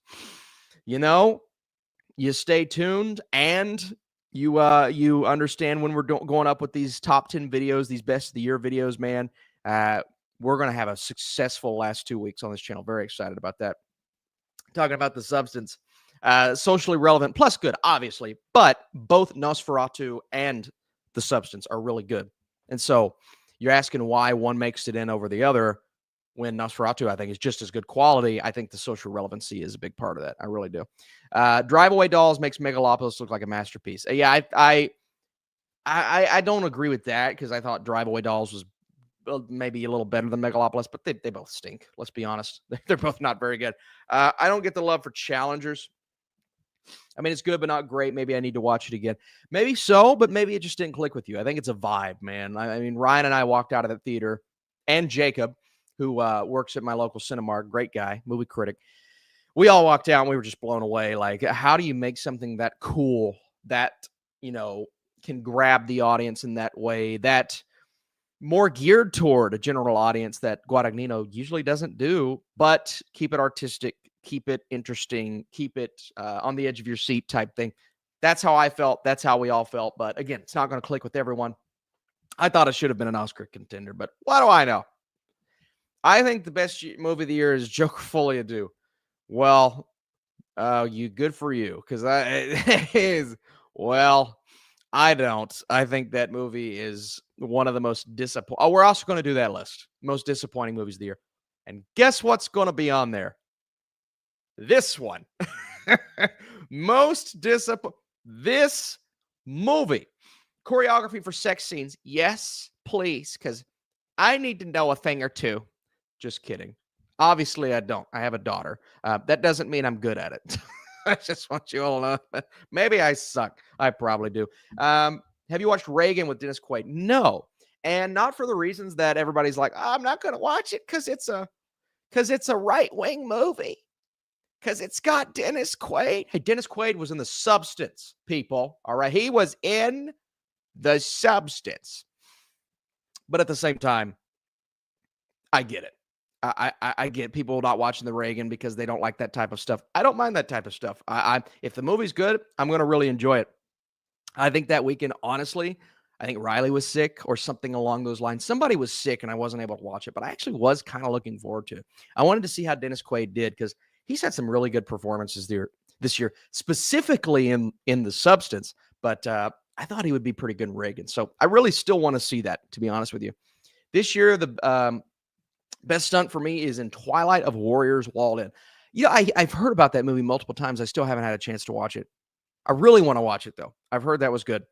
you know, you stay tuned and you understand when we're going up with these top 10 videos, these best of the year videos, man. We're going to have a successful last 2 weeks on this channel. Very excited about that. Talking about the substance, socially relevant plus good, obviously, but both Nosferatu and the substance are really good. And so you're asking why one makes it in over the other. When Nosferatu, I think, is just as good quality. I think the social relevancy is a big part of that. I really do. Drive Away Dolls makes Megalopolis look like a masterpiece. Yeah, I don't agree with that because I thought Drive Away Dolls was maybe a little better than Megalopolis, but they both stink. Let's be honest. They're both not very good. I don't get the love for Challengers. I mean, it's good, but not great. Maybe I need to watch it again. Maybe so, but maybe it just didn't click with you. I think it's a vibe, man. I mean, Ryan and I walked out of the theater, and Jacob, who works at my local Cinemark, great guy, movie critic. We all walked out and we were just blown away. Like, how do you make something that cool that, you know, can grab the audience in that way, that more geared toward a general audience that Guadagnino usually doesn't do, but keep it artistic, keep it interesting, keep it on the edge of your seat type thing. That's how I felt. That's how we all felt. But again, it's not going to click with everyone. I thought it should have been an Oscar contender, but what do I know? I think the best movie of the year is Joker Folie à Deux. Well, good for you, because it is. Well, I don't. I think that movie is one of the most disappointing. Oh, we're also going to do that list. Most disappointing movies of the year. And guess what's going to be on there? This one. Most disappointing. This movie. Choreography for sex scenes. Yes, please, because I need to know a thing or two. Just kidding. Obviously, I don't. I have a daughter. That doesn't mean I'm good at it. I just want you all to know. Maybe I suck. I probably do. Have you watched Reagan with Dennis Quaid? No. And not for the reasons that everybody's like, I'm not going to watch it because it's a right-wing movie. Because it's got Dennis Quaid. Hey, Dennis Quaid was in The Substance, people. All right. He was in The Substance. But at the same time, I get it. I get people not watching the Reagan because they don't like that type of stuff. I don't mind that type of stuff. If the movie's good, I'm going to really enjoy it. I think that weekend, honestly, I think Riley was sick or something along those lines. Somebody was sick and I wasn't able to watch it, but I actually was kind of looking forward to it. I wanted to see how Dennis Quaid did because he's had some really good performances this year, specifically in The Substance. But I thought he would be pretty good in Reagan. So I really still want to see that, to be honest with you. This year, the best stunt for me is in Twilight of Warriors Walled In. I've heard about that movie multiple times. I still haven't had a chance to watch it. I really want to watch it, though. I've heard that was good.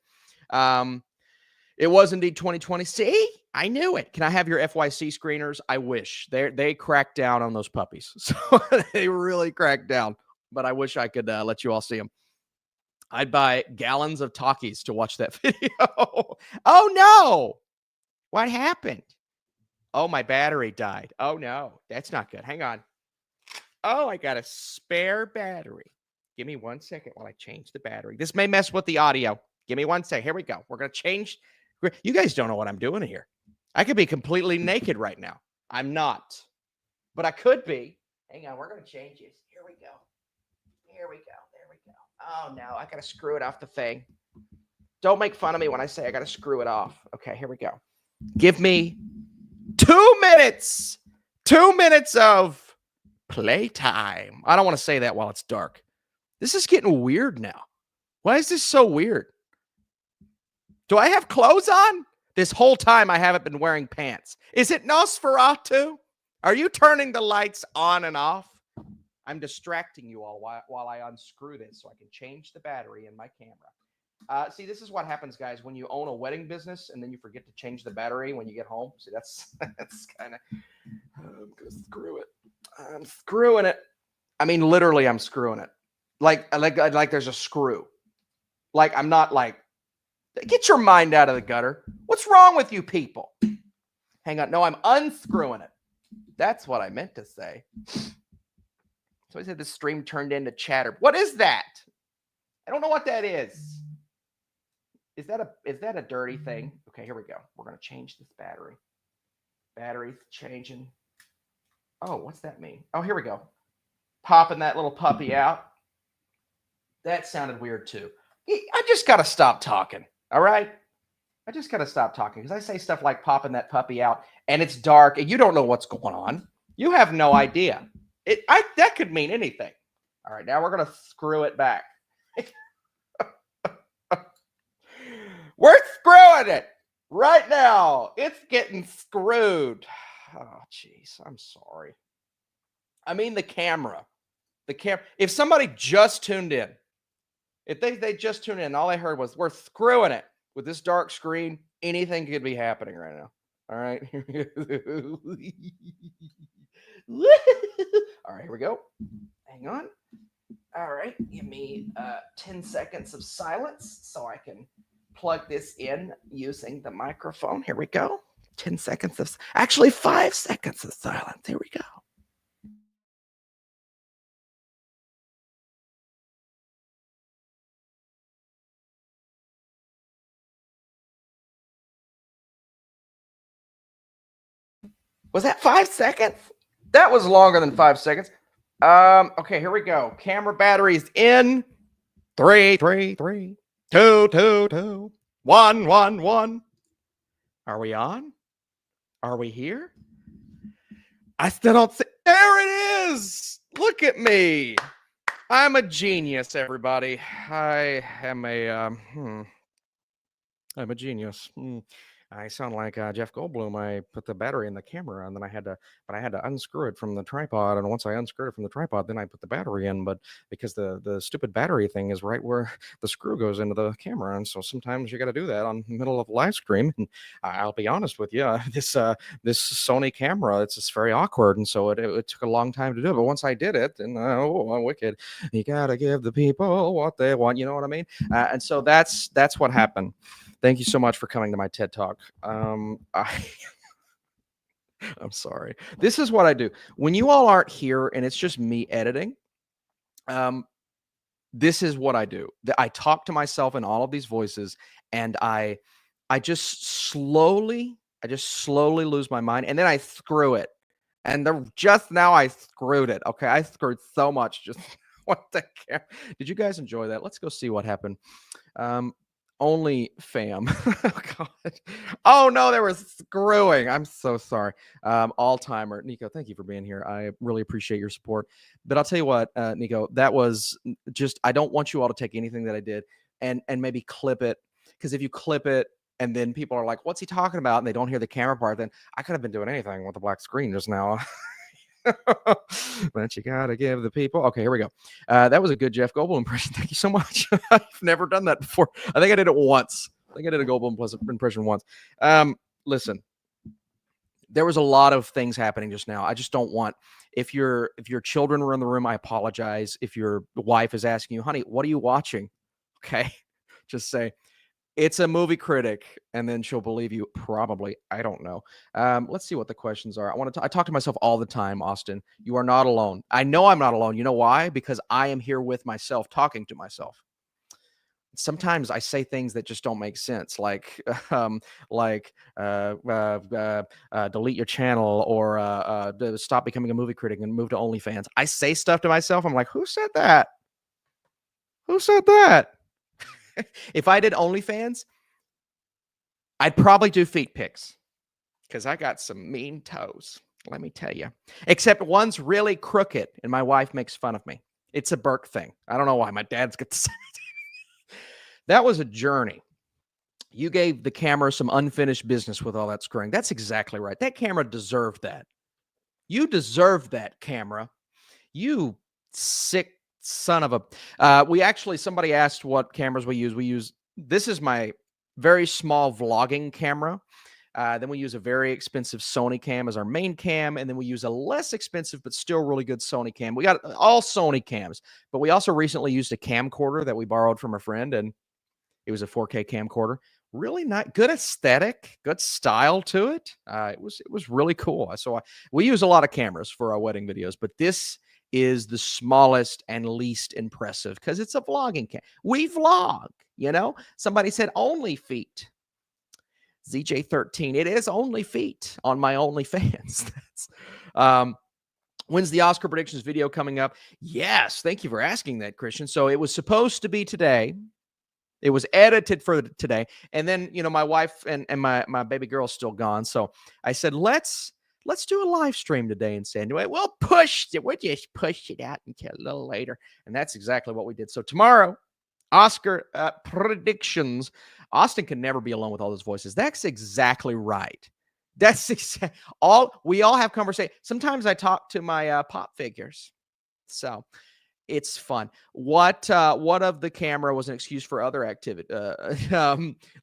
It was indeed 2020. See, I knew it. Can I have your FYC screeners? I wish. They cracked down on those puppies. So they really cracked down. But I wish I could let you all see them. I'd buy gallons of Takis to watch that video. Oh, no. What happened? Oh, my battery died. Oh, no. That's not good. Hang on. Oh, I got a spare battery. Give me 1 second while I change the battery. This may mess with the audio. Give me 1 second. Here we go. We're going to change. You guys don't know what I'm doing here. I could be completely naked right now. I'm not. But I could be. Hang on. We're going to change this. Here we go. Here we go. There we go. Oh, no. I got to screw it off the thing. Don't make fun of me when I say I got to screw it off. Okay, here we go. Give me 2 minutes. 2 minutes of playtime. I don't want to say that while it's dark. This is getting weird now. Why is this so weird? Do I have clothes on? This whole time I haven't been wearing pants. Is it Nosferatu? Are you turning the lights on and off? I'm distracting you all while I unscrew this so I can change the battery in my camera. See, this is what happens, guys, when you own a wedding business and then you forget to change the battery when you get home. See, that's kind of, I'm going to screw it. I'm screwing it. I mean, literally, I'm screwing it. Like there's a screw. Like, I'm not like, get your mind out of the gutter. What's wrong with you people? Hang on. No, I'm unscrewing it. That's what I meant to say. So I said the stream turned into chatter. What is that? I don't know what that is. Is that a dirty thing? Okay, here we go. We're going to change this battery. Battery's changing. Oh, what's that mean? Oh, here we go. Popping that little puppy out. That sounded weird too. I just got to stop talking. All right? I just got to stop talking because I say stuff like popping that puppy out and it's dark and you don't know what's going on. You have no idea. That could mean anything. All right, now we're going to screw it back. We're screwing it right now. It's getting screwed. Oh, jeez. I'm sorry. I mean the camera. If somebody just tuned in, if they just tuned in, all I heard was, we're screwing it. With this dark screen, anything could be happening right now. All right. All right, here we go. Hang on. All right. Give me 10 seconds of silence so I can plug this in using the microphone. Here we go. 10 seconds of, actually 5 seconds of silence. Here we go. Was that 5 seconds? That was longer than 5 seconds. Okay, here we go. Camera batteries in 3, 3, 3, 2, 2, 2, 1, 1, 1. Are we on? Are we here? I still don't see. There it is. Look at me. I'm a genius, everybody. I am I'm a genius. I sound like Jeff Goldblum. I put the battery in the camera, and then I had to unscrew it from the tripod. And once I unscrewed it from the tripod, then I put the battery in. But because the stupid battery thing is right where the screw goes into the camera, and so sometimes you got to do that on the middle of a live stream. And I'll be honest with you, this Sony camera, it's just very awkward, and so it took a long time to do it. But once I did it, and I'm wicked. You gotta give the people what they want. You know what I mean? And so that's what happened. Thank you so much for coming to my TED Talk. I'm sorry. This is what I do. When you all aren't here and it's just me editing, this is what I do. I talk to myself in all of these voices, and I just slowly lose my mind, and then I screw it. And just now I screwed it. Okay, I screwed so much. Just what the heck? Did you guys enjoy that? Let's go see what happened. Only fam. Oh God. Oh no, there was screwing. I'm so sorry. All timer. Nico, thank you for being here. I really appreciate your support. But I'll tell you what, Nico, that was just, I don't want you all to take anything that I did and maybe clip it. Because if you clip it and then people are like, what's he talking about? And they don't hear the camera part, then I could have been doing anything with the black screen just now. But you gotta give the people. Okay, here we go. That was a good Jeff Goldblum impression. Thank you so much. I've never done that before. I think I did it once. I think I did a Goldblum impression once. Listen, there was a lot of things happening just now. I just don't want. If your children were in the room, I apologize. If your wife is asking you, honey, what are you watching? Okay, just say, it's a movie critic, and then she'll believe you. Probably. I don't know. Let's see what the questions are. I talk to myself all the time, Austin. You are not alone. I know I'm not alone. You know why? Because I am here with myself, talking to myself. Sometimes I say things that just don't make sense, like delete your channel, or stop becoming a movie critic and move to OnlyFans. I say stuff to myself. I'm like, who said that? Who said that? If I did OnlyFans, I'd probably do feet pics because I got some mean toes, let me tell you. Except one's really crooked, and my wife makes fun of me. It's a Burke thing. I don't know why. My dad's got the same. That was a journey. You gave the camera some unfinished business with all that screwing. That's exactly right. That camera deserved that. You deserved that, camera. You sick son of a. Somebody asked what cameras we use. This is my very small vlogging camera. Then we use a very expensive Sony cam as our main cam. And then we use a less expensive, but still really good Sony cam. We got all Sony cams, but we also recently used a camcorder that we borrowed from a friend, and it was a 4K camcorder. Really not good aesthetic, good style to it. It was really cool. So we use a lot of cameras for our wedding videos, but this is the smallest and least impressive because it's a vlogging cam. We vlog, you know. Somebody said only feet. ZJ13. It is only feet on my OnlyFans. When's the Oscar predictions video coming up? Yes, thank you for asking that, Christian. So it was supposed to be today. It was edited for today. And then, you know, my wife and my baby girl's still gone. So I said, let's do a live stream today in San Diego. We'll just push it out until a little later. And that's exactly what we did. So tomorrow, Oscar predictions. Austin can never be alone with all those voices. That's exactly right. That's we all have conversation. Sometimes I talk to my pop figures. So it's fun. What of the camera was an excuse for other activity?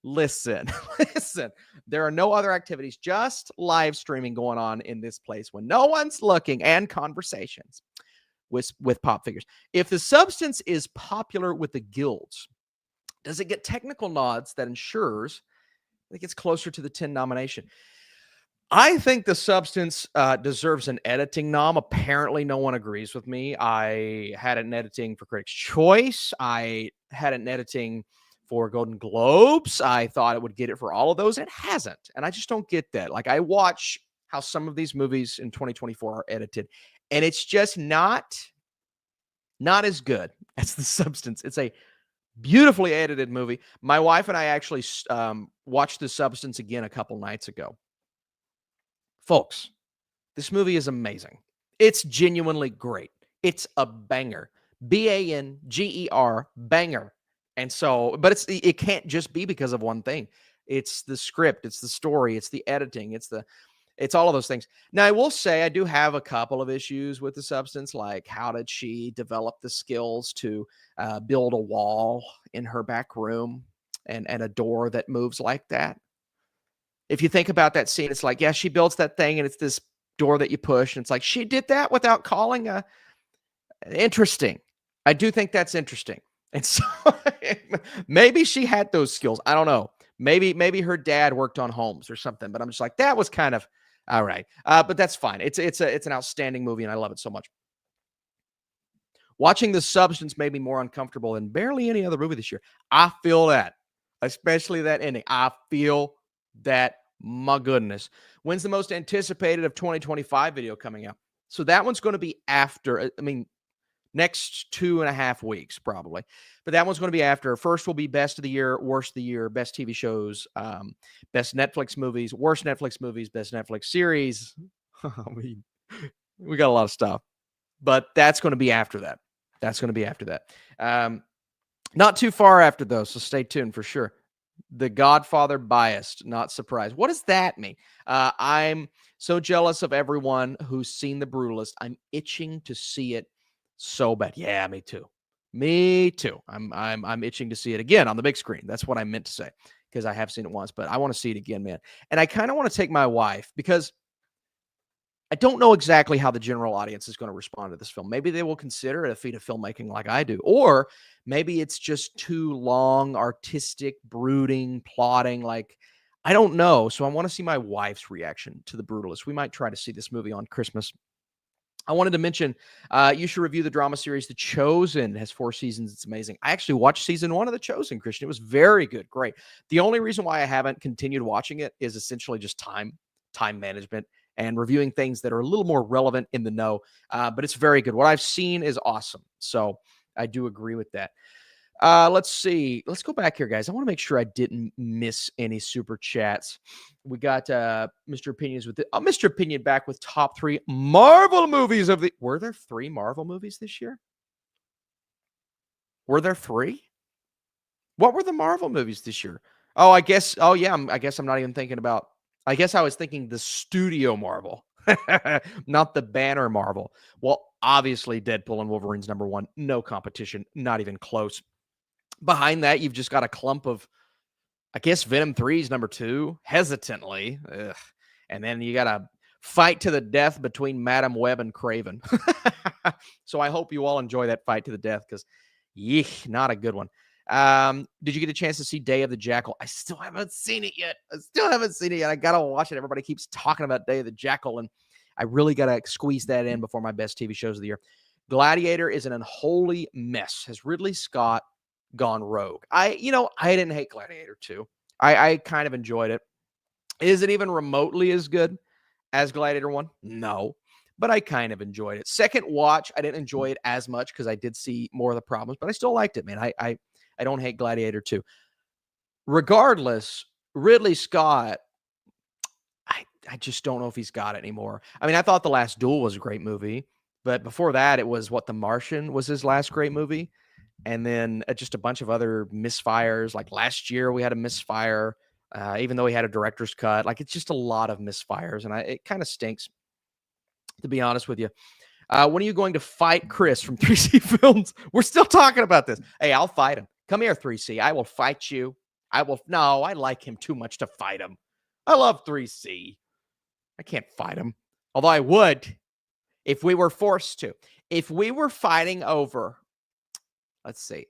Listen. There are no other activities, just live streaming going on in this place when no one's looking, and conversations with pop figures. If the substance is popular with the guilds, does it get technical nods that ensures that it gets closer to the 10 nomination? I think the substance deserves an editing nom. Apparently, no one agrees with me. I had it in editing for Critics' Choice. I had it in editing for Golden Globes. I thought it would get it for all of those. It hasn't. And I just don't get that. Like, I watch how some of these movies in 2024 are edited, And it's just not as good as The Substance. It's a beautifully edited movie. My wife and I actually watched The Substance again a couple nights ago. Folks, this movie is amazing. It's genuinely great. It's a banger. Banger, banger. And so, but it can't just be because of one thing. It's the script, it's the story, it's the editing, it's all of those things. Now, I will say I do have a couple of issues with The Substance, like how did she develop the skills to build a wall in her back room and a door that moves like that? If you think about that scene, it's like, yeah, she builds that thing and it's this door that you push. And it's like, she did that without calling interesting. I do think that's interesting. And so maybe she had those skills. I don't know. Maybe her dad worked on homes or something, but I'm just like, that was kind of all right. But that's fine. It's an outstanding movie and I love it so much. Watching The Substance made me more uncomfortable than barely any other movie this year. I feel that, especially that ending. I feel that. My goodness. When's the most anticipated of 2025 video coming out? So that one's going to be after, next 2.5 weeks, probably. But that one's going to be after. First will be best of the year, worst of the year, best TV shows, best Netflix movies, worst Netflix movies, best Netflix series. We got a lot of stuff. But that's going to be after that. Not too far after, though, so stay tuned for sure. The Godfather biased, not surprised. What does that mean? I'm so jealous of everyone who's seen The Brutalist. I'm itching to see it so bad. Yeah, me too. I'm itching to see it again on the big screen. That's what I meant to say, because I have seen it once, but I want to see it again, man. And I kind of want to take my wife, because I don't know exactly how the general audience is going to respond to this film. Maybe they will consider it a feat of filmmaking like I do, or maybe it's just too long, artistic, brooding, plotting. Like, I don't know. So I want to see my wife's reaction to The Brutalist. We might try to see this movie on Christmas. I wanted to mention, you should review the drama series The Chosen. It has 4 seasons. It's amazing. I actually watched season 1 of The Chosen, Christian. It was very good. Great. The only reason why I haven't continued watching it is essentially just time management and reviewing things that are a little more relevant in the know. But it's very good. What I've seen is awesome. So I do agree with that. Let's see. Let's go back here, guys. I want to make sure I didn't miss any super chats. We got Mr. Opinions with Mr. Opinion back with top 3 Marvel movies of the. Were there 3 Marvel movies this year? Were there 3? What were the Marvel movies this year? Oh, I guess. Oh, yeah. I guess I'm not even thinking about. I guess I was thinking the studio Marvel, not the banner Marvel. Well, obviously, Deadpool and Wolverine's number 1. No competition. Not even close. Behind that, you've just got a clump of, I guess, Venom 3 is number 2, hesitantly. Ugh. And then you got a fight to the death between Madam Web and Kraven. So I hope you all enjoy that fight to the death, because, not a good one. Did you get a chance to see Day of the Jackal? I still haven't seen it yet. I got to watch it. Everybody keeps talking about Day of the Jackal, and I really got to squeeze that in before my best TV shows of the year. Gladiator is an unholy mess. Has Ridley Scott gone rogue? I didn't hate Gladiator 2. I kind of enjoyed it. Is it even remotely as good as Gladiator 1? No, but I kind of enjoyed it. Second watch, I didn't enjoy it as much because I did see more of the problems, but I still liked it, man. I don't hate Gladiator 2. Regardless, Ridley Scott, I just don't know if he's got it anymore. I mean, I thought The Last Duel was a great movie, but before that, it was The Martian was his last great movie. And then just a bunch of other misfires. Like last year, we had a misfire, even though he had a director's cut. Like, it's just a lot of misfires, and it kind of stinks, to be honest with you. When are you going to fight Chris from 3C Films? We're still talking about this. Hey, I'll fight him. Come here, 3C. I will fight you. No, I like him too much to fight him. I love 3C. I can't fight him. Although I would if we were forced to. If we were fighting over, let's see,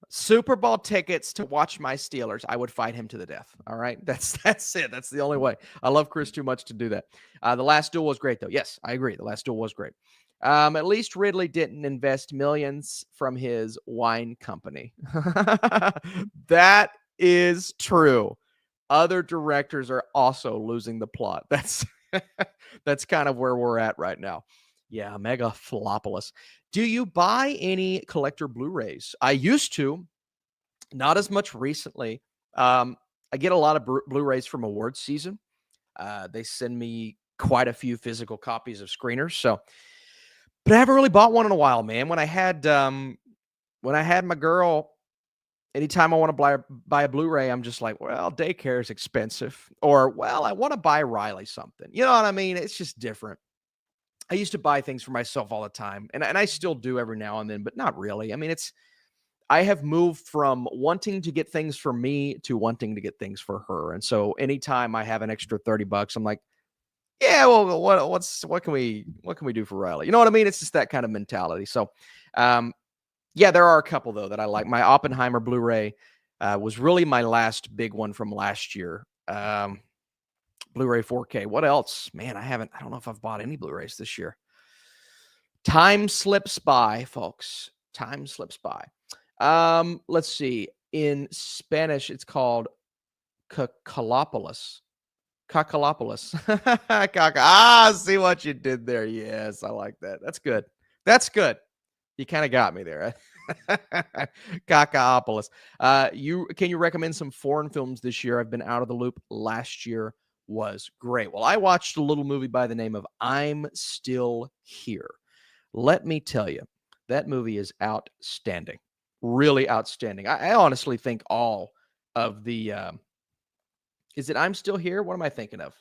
Super Bowl tickets to watch my Steelers, I would fight him to the death. All right. That's it. That's the only way. I love Chris too much to do that. The Last Duel was great, though. Yes, I agree. The Last Duel was great. At least Ridley didn't invest millions from his wine company. That is true. Other directors are also losing the plot. That's kind of where we're at right now. Yeah, Megalopolis. Do you buy any collector Blu-rays? I used to, not as much recently. I get a lot of Blu-rays from awards season. They send me quite a few physical copies of screeners. So, but I haven't really bought one in a while, man. When I had my girl, anytime I want to buy a Blu-ray, I'm just like, well, daycare is expensive, or well, I want to buy Riley something. You know what I mean? It's just different. I used to buy things for myself all the time, and I still do every now and then, but not really. I mean, I have moved from wanting to get things for me to wanting to get things for her. And so anytime I have an extra $30, I'm like, yeah, well, what can we do for Riley? You know what I mean? It's just that kind of mentality. So, um, yeah, there are a couple though that I like. My Oppenheimer Blu-ray was really my last big one from last year. Blu-ray 4K. What else? Man, I don't know if I've bought any Blu-rays this year. Time slips by, folks. Time slips by. Let's see. In Spanish, it's called Cacalopolis. Cacalopolis. See what you did there. Yes, I like that. That's good. That's good. You kind of got me there. Cacaopolis. Can you recommend some foreign films this year? I've been out of the loop. Last year was great. Well, I watched a little movie by the name of I'm Still Here. Let me tell you, that movie is outstanding. Really outstanding. I honestly think all of the is it I'm Still Here? What am I thinking of?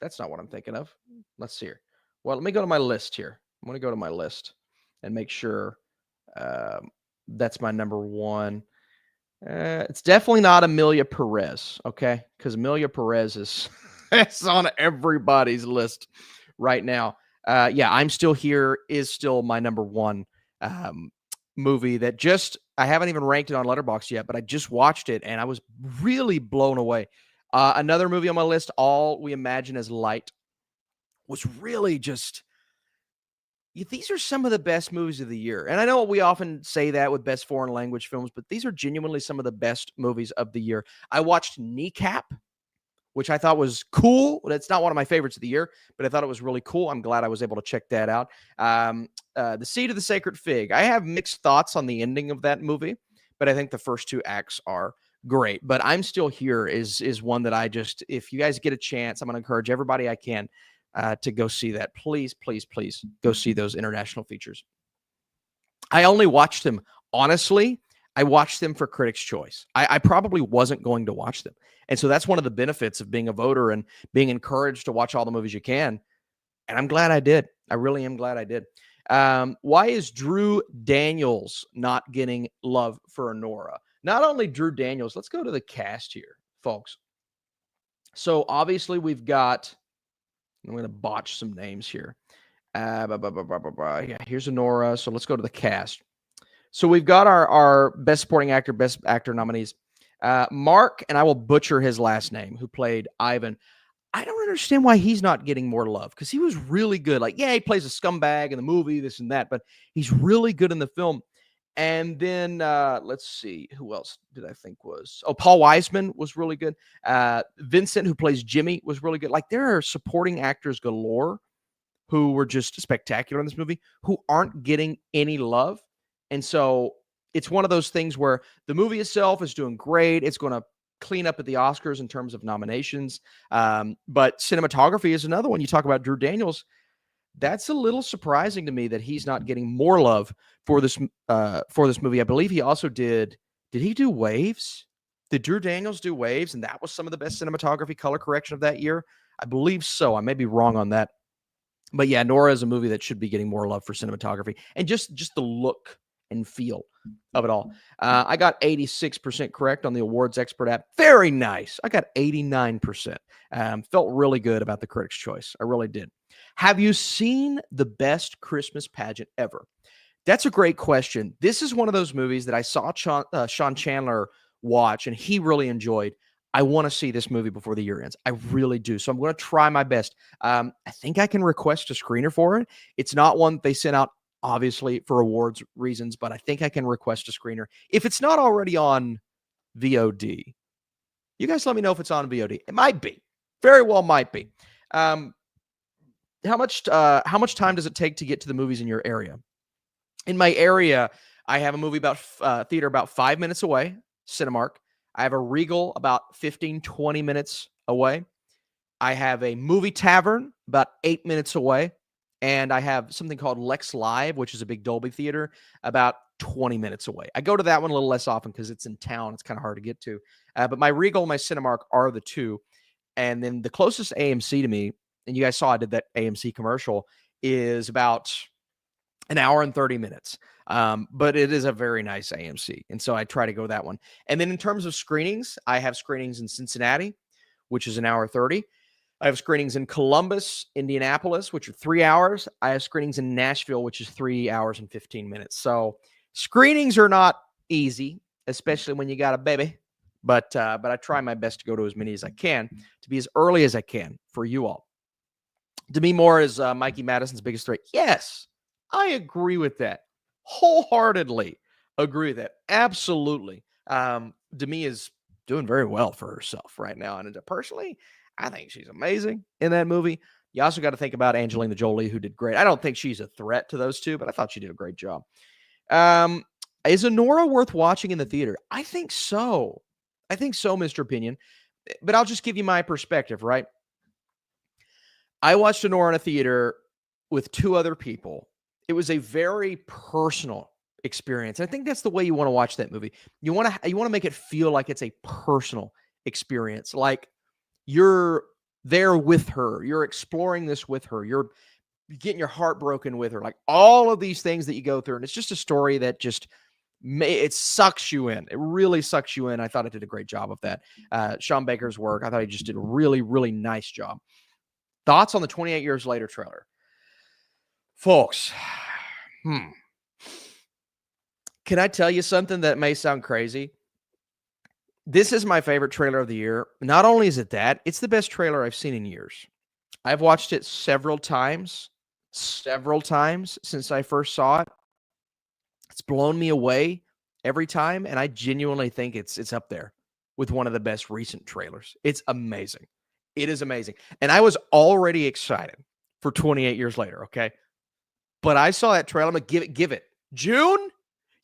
That's not what I'm thinking of. Let's see here. Well, let me go to my list here. I'm going to go to my list and make sure that's my number one. It's definitely not Emilia Perez, okay? Because Emilia Perez is it's on everybody's list right now. Yeah, I'm Still Here is still my number one movie that I haven't even ranked it on Letterboxd yet, but I just watched it and I was really blown away. Another movie on my list, All We Imagine as Light, was really just these are some of the best movies of the year. And I know we often say that with best foreign language films, but these are genuinely some of the best movies of the year. I watched Kneecap, which I thought was cool. That's not one of my favorites of the year, but I thought it was really cool. I'm glad I was able to check that out. The Seed of the Sacred Fig. I have mixed thoughts on the ending of that movie, but I think the first two acts are great. But I'm Still Here is one that if you guys get a chance, I'm going to encourage everybody I can to go see that. Please, please, please go see those international features. I only watched them, honestly, I watched them for Critics' Choice. I probably wasn't going to watch them. And so that's one of the benefits of being a voter and being encouraged to watch all the movies you can. And I'm glad I did. I really am glad I did. Why is Drew Daniels not getting love for Anora? Not only Drew Daniels, let's go to the cast here, folks. So obviously we've got, I'm going to botch some names here. Yeah, here's Anora. So let's go to the cast. So we've got our best supporting actor, best actor nominees. Mark, and I will butcher his last name, who played Ivan. I don't understand why he's not getting more love because he was really good. Like, yeah, he plays a scumbag in the movie, this and that, but he's really good in the film. And then let's see, who else did I think was? Oh, Paul Wiseman was really good. Vincent, who plays Jimmy, was really good. Like, there are supporting actors galore who were just spectacular in this movie who aren't getting any love. And so it's one of those things where the movie itself is doing great. It's going to clean up at the Oscars in terms of nominations. But cinematography is another one. You talk about Drew Daniels. That's a little surprising to me that he's not getting more love for this movie. I believe he also did he do Waves? Did Drew Daniels do Waves? And that was some of the best cinematography, color correction of that year? I believe so. I may be wrong on that. But yeah, Nora is a movie that should be getting more love for cinematography and just the look and feel of it all. I got 86% correct on the Awards Expert app. Very nice. I got 89%. Felt really good about the Critics' Choice. I really did. Have you seen the best Christmas pageant ever? That's a great question. This is one of those movies that I saw Sean Chandler watch, and he really enjoyed. I want to see this movie before the year ends. I really do. So I'm going to try my best. I think I can request a screener for it. It's not one they sent out, obviously, for awards reasons, but I think I can request a screener. If it's not already on VOD, you guys let me know if it's on VOD. It might be. Very well might be. how much time does it take to get to the movies in your area? In my area, I have a movie about theater about 5 minutes away, Cinemark. I have a Regal about 15, 20 minutes away. I have a movie tavern about 8 minutes away. And I have something called Lex Live, which is a big Dolby theater, about 20 minutes away. I go to that one a little less often because it's in town. It's kind of hard to get to. But my Regal and my Cinemark are the two. And then the closest AMC to me, and you guys saw I did that AMC commercial, is about an hour and 30 minutes. But it is a very nice AMC. And so I try to go that one. And then in terms of screenings, I have screenings in Cincinnati, which is an hour 30. I have screenings in Columbus, Indianapolis, which are 3 hours. I have screenings in Nashville, which is 3 hours and 15 minutes. So screenings are not easy, especially when you got a baby. But I try my best to go to as many as I can, to be as early as I can for you all. Demi Moore is Mikey Madison's biggest threat. Yes, I agree with that. Wholeheartedly agree with that. Absolutely. Demi is doing very well for herself right now. And personally, I think she's amazing in that movie. You also got to think about Angelina Jolie, who did great. I don't think she's a threat to those two, but I thought she did a great job. Is Anora worth watching in the theater? I think so. Mr. Opinion. But I'll just give you my perspective, right? I watched Anora in a theater with two other people. It was a very personal experience. I think that's the way you want to watch that movie. You want to make it feel like it's a personal experience, like you're there with her. You're exploring this with her. You're getting your heart broken with her. Like all of these things that you go through. And it's just a story that just it sucks you in. It really sucks you in. I thought it did a great job of that. Sean Baker's work, I thought he just did a really, really nice job. Thoughts on the 28 Years Later trailer? Folks, can I tell you something that may sound crazy? This is my favorite trailer of the year. Not only is it that, it's the best trailer I've seen in years. I've watched it several times since I first saw it. It's blown me away every time, and I genuinely think it's up there with one of the best recent trailers. It's amazing. It is amazing. And I was already excited for 28 Years Later, okay? But I saw that trailer. I'm going to give it. June?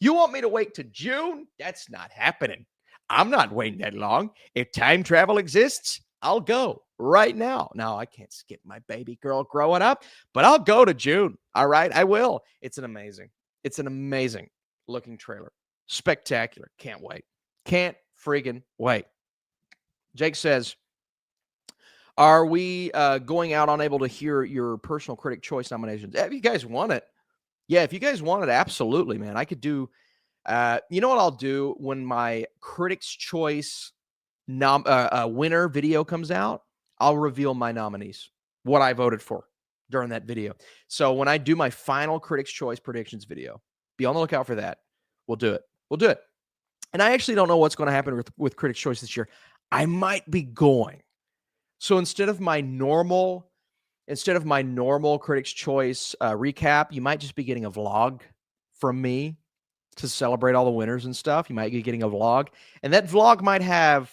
You want me to wait to June? That's not happening. I'm not waiting that long. If time travel exists, I'll go right now. Now, I can't skip my baby girl growing up, but I'll go to June. All right, I will. It's an amazing looking trailer. Spectacular. Can't wait. Can't friggin' wait. Jake says, are we going out unable to hear your personal critic choice nominations? If you guys want it. Yeah, if you guys want it, absolutely, man. I could do, you know what I'll do when my Critics' Choice winner video comes out? I'll reveal my nominees, what I voted for during that video. So when I do my final Critics' Choice predictions video, be on the lookout for that. We'll do it. And I actually don't know what's going to happen with Critics' Choice this year. I might be going. So instead of my normal Critics' Choice recap, you might just be getting a vlog from me to celebrate all the winners and stuff. You might be getting a vlog, and that vlog might have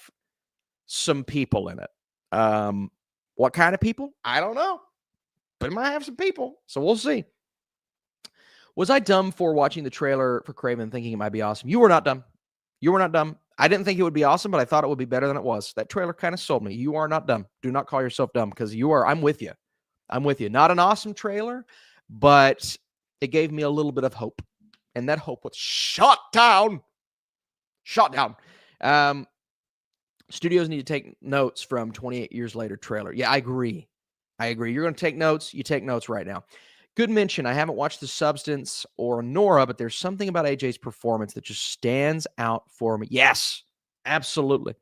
some people in it. What kind of people? I don't know, but it might have some people, so we'll see. Was I dumb for watching the trailer for Kraven thinking it might be awesome? You were not dumb. I didn't think it would be awesome, but I thought it would be better than it was. That trailer kind of sold me. You are not dumb. Do not call yourself dumb, because you are. I'm with you. Not an awesome trailer, but it gave me a little bit of hope. And that hope was shot down. Studios need to take notes from 28 Years Later trailer. Yeah, I agree. You're going to take notes. You take notes right now. Good mention. I haven't watched The Substance or Nora, but there's something about AJ's performance that just stands out for me. Yes, absolutely.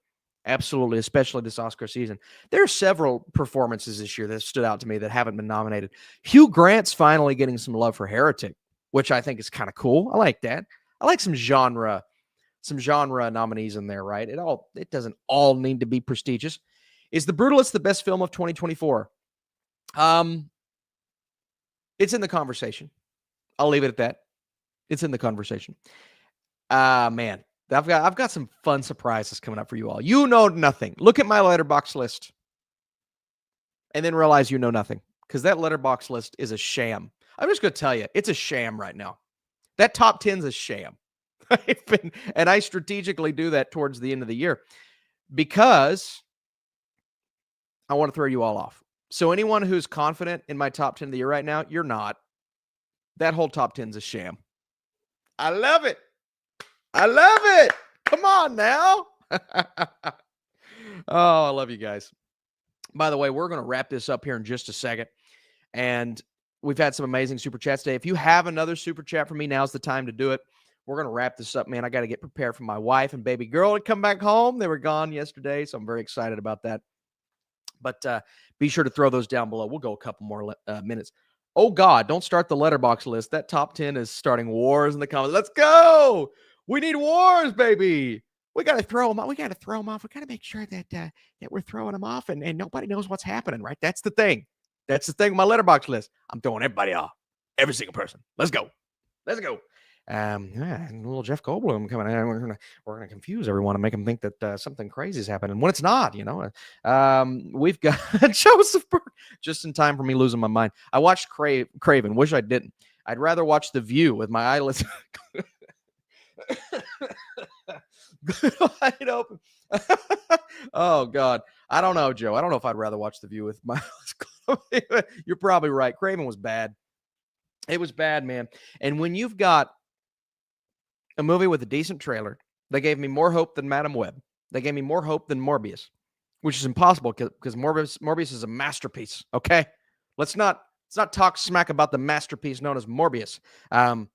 Especially this Oscar season. There are several performances this year that stood out to me that haven't been nominated. Hugh Grant's finally getting some love for Heretic, which I think is kind of cool. I like that. I like some genre nominees in there, right? It doesn't all need to be prestigious. Is The Brutalist the best film of 2024? It's in the conversation. I'll leave it at that. It's in the conversation. Man, I've got some fun surprises coming up for you all. You know nothing. Look at my letterbox list and then realize you know nothing, because that letterbox list is a sham. I'm just going to tell you, it's a sham right now. That top 10 is a sham. And I strategically do that towards the end of the year because I want to throw you all off. So anyone who's confident in my top 10 of the year right now, you're not. That whole top 10 is a sham. I love it. I love it. Come on now. Oh, I love you guys. By the way, we're going to wrap this up here in just a second. And we've had some amazing super chats today. If you have another super chat for me, now's the time to do it. We're going to wrap this up, man. I got to get prepared for my wife and baby girl to come back home. They were gone yesterday, so I'm very excited about that. But be sure to throw those down below. We'll go a couple more minutes. Oh, God, don't start the letterbox list. That top 10 is starting wars in the comments. Let's go. We need wars, baby. We got to throw them off. We got to throw them off. We got to make sure that that we're throwing them off and nobody knows what's happening, right? That's the thing. That's the thing with my letterbox list. I'm throwing everybody off. Every single person. Let's go. Let's go. Little Jeff Goldblum coming in. We're gonna confuse everyone and make them think that something crazy is happening when it's not. We've got Joseph Burke just in time for me losing my mind. I watched Kraven. Wish I didn't. I'd rather watch The View with my eyelids wide open. Oh God, I don't know, Joe. I don't know if I'd rather watch The View with my eyes closed. You're probably right. Kraven was bad. It was bad, man. And when you've got a movie with a decent trailer, they gave me more hope than Madam Web. They gave me more hope than Morbius, which is impossible because Morbius is a masterpiece. Okay, let's not talk smack about the masterpiece known as Morbius. And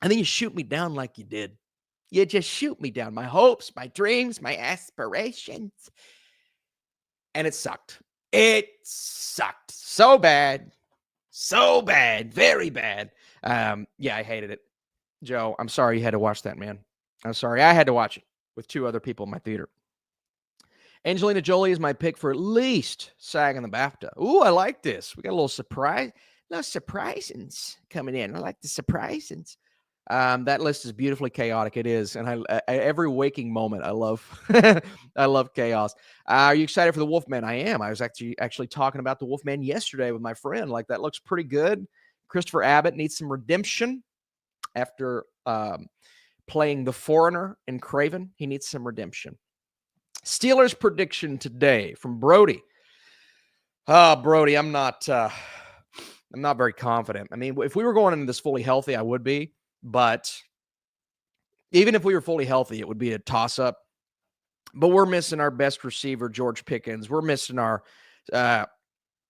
then you shoot me down like you did. You just shoot me down. My hopes, my dreams, my aspirations, and it sucked. It sucked so bad. So bad, very bad. Yeah, I hated it. Joe, I'm sorry you had to watch that, man. I'm sorry. I had to watch it with two other people in my theater. Angelina Jolie is my pick for at least SAG and the BAFTA. Ooh, I like this. We got a little surprisings coming in. I like the surprisings. That list is beautifully chaotic. It is. And I every waking moment, I love I love chaos. Are you excited for The Wolfman? I am. I was actually talking about The Wolfman yesterday with my friend. Like, that looks pretty good. Christopher Abbott needs some redemption after playing the foreigner in Kraven. He needs some redemption. Steelers prediction today from Brody. Brody, I'm not very confident. I mean, if we were going into this fully healthy, I would be. But even if we were fully healthy, it would be a toss-up. But we're missing our best receiver, George Pickens. We're missing our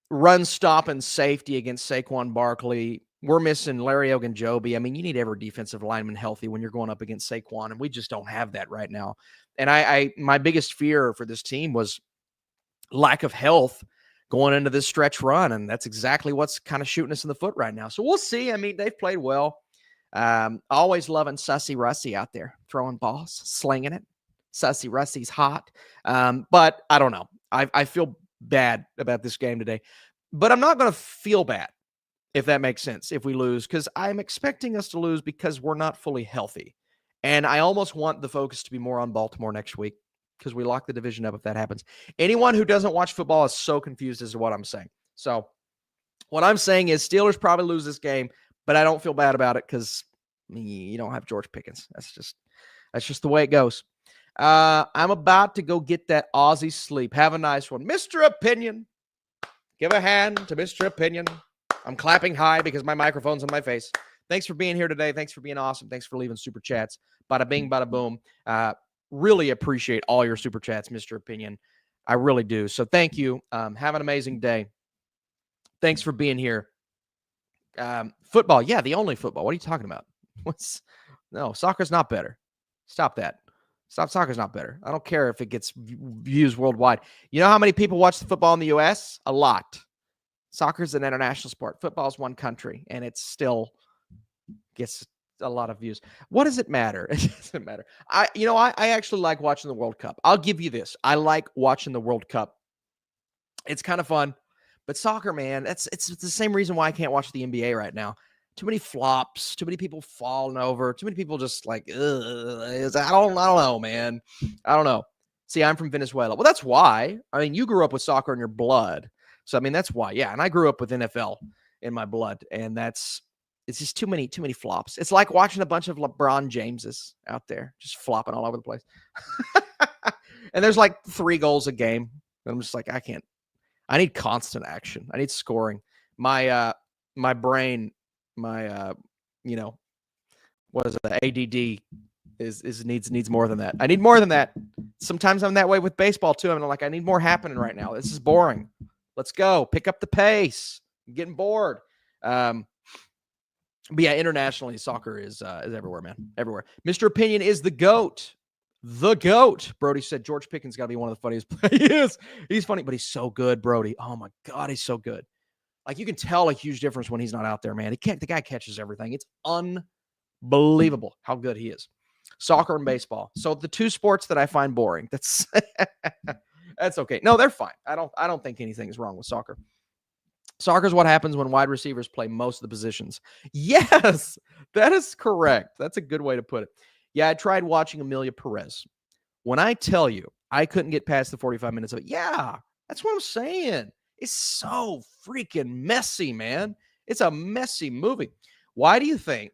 run, stop, and safety against Saquon Barkley. We're missing Larry Ogunjobi. I mean, you need every defensive lineman healthy when you're going up against Saquon, and we just don't have that right now. And my biggest fear for this team was lack of health going into this stretch run, and that's exactly what's kind of shooting us in the foot right now. So we'll see. I mean, they've played well. Always loving Sussy Russy out there throwing balls, slinging it. Sussy Russy's hot. But I don't know. I feel bad about this game today, but I'm not going to feel bad, if that makes sense, if we lose, because I'm expecting us to lose because we're not fully healthy. And I almost want the focus to be more on Baltimore next week because we lock the division up if that happens. Anyone who doesn't watch football is so confused as to what I'm saying. So what I'm saying is Steelers probably lose this game, but I don't feel bad about it because you don't have George Pickens. That's just the way it goes. I'm about to go get that Aussie sleep. Have a nice one. Mr. Opinion. Give a hand to Mr. Opinion. I'm clapping high because my microphone's on my face. Thanks for being here today. Thanks for being awesome. Thanks for leaving super chats. Bada bing, bada boom. Really appreciate all your super chats, Mr. Opinion. I really do. So thank you. Have an amazing day. Thanks for being here. Football. Yeah, the only football. What are you talking about? No, soccer's not better. Stop that. Soccer's not better. I don't care if it gets views worldwide. You know how many people watch the football in the U.S.? A lot. Soccer's an international sport. Football's one country, and it still gets a lot of views. What does it matter? It doesn't matter. I actually like watching the World Cup. I'll give you this. I like watching the World Cup. It's kind of fun. But soccer, man, it's the same reason why I can't watch the NBA right now. Too many flops, too many people falling over, too many people just like, I don't know, man. I don't know. See, I'm from Venezuela. Well, that's why. I mean, you grew up with soccer in your blood. So, I mean, that's why. Yeah. And I grew up with NFL in my blood, and it's just too many flops. It's like watching a bunch of LeBron Jameses out there just flopping all over the place. And there's like 3 goals a game. And I'm just like, I need constant action. I need scoring. My brain, what is it? ADD needs more than that. I need more than that. Sometimes I'm that way with baseball too. I'm like, I need more happening right now. This is boring. Let's go. Pick up the pace. I'm getting bored. But yeah, internationally, soccer is everywhere, man. Everywhere. Mr. Opinion is the GOAT. The GOAT. Brody said George Pickens got to be one of the funniest players. He is. He's funny, but he's so good, Brody. Oh my God, he's so good. Like, you can tell a huge difference when he's not out there, man. The guy catches everything. It's unbelievable how good he is. Soccer and baseball. So the 2 sports that I find boring. That's okay. No, they're fine. I don't think anything is wrong with soccer. Soccer is what happens when wide receivers play most of the positions. Yes, that is correct. That's a good way to put it. Yeah, I tried watching Emilia Perez. When I tell you I couldn't get past the 45 minutes of it, yeah, that's what I'm saying. It's so freaking messy, man. It's a messy movie. Why do you think,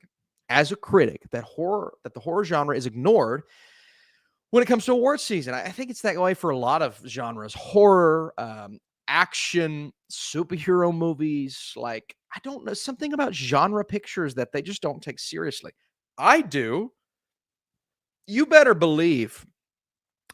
as a critic, that the horror genre is ignored when it comes to award season? I think it's that way for a lot of genres. Horror, action, superhero movies. Like, I don't know, something about genre pictures that they just don't take seriously. I do. You better believe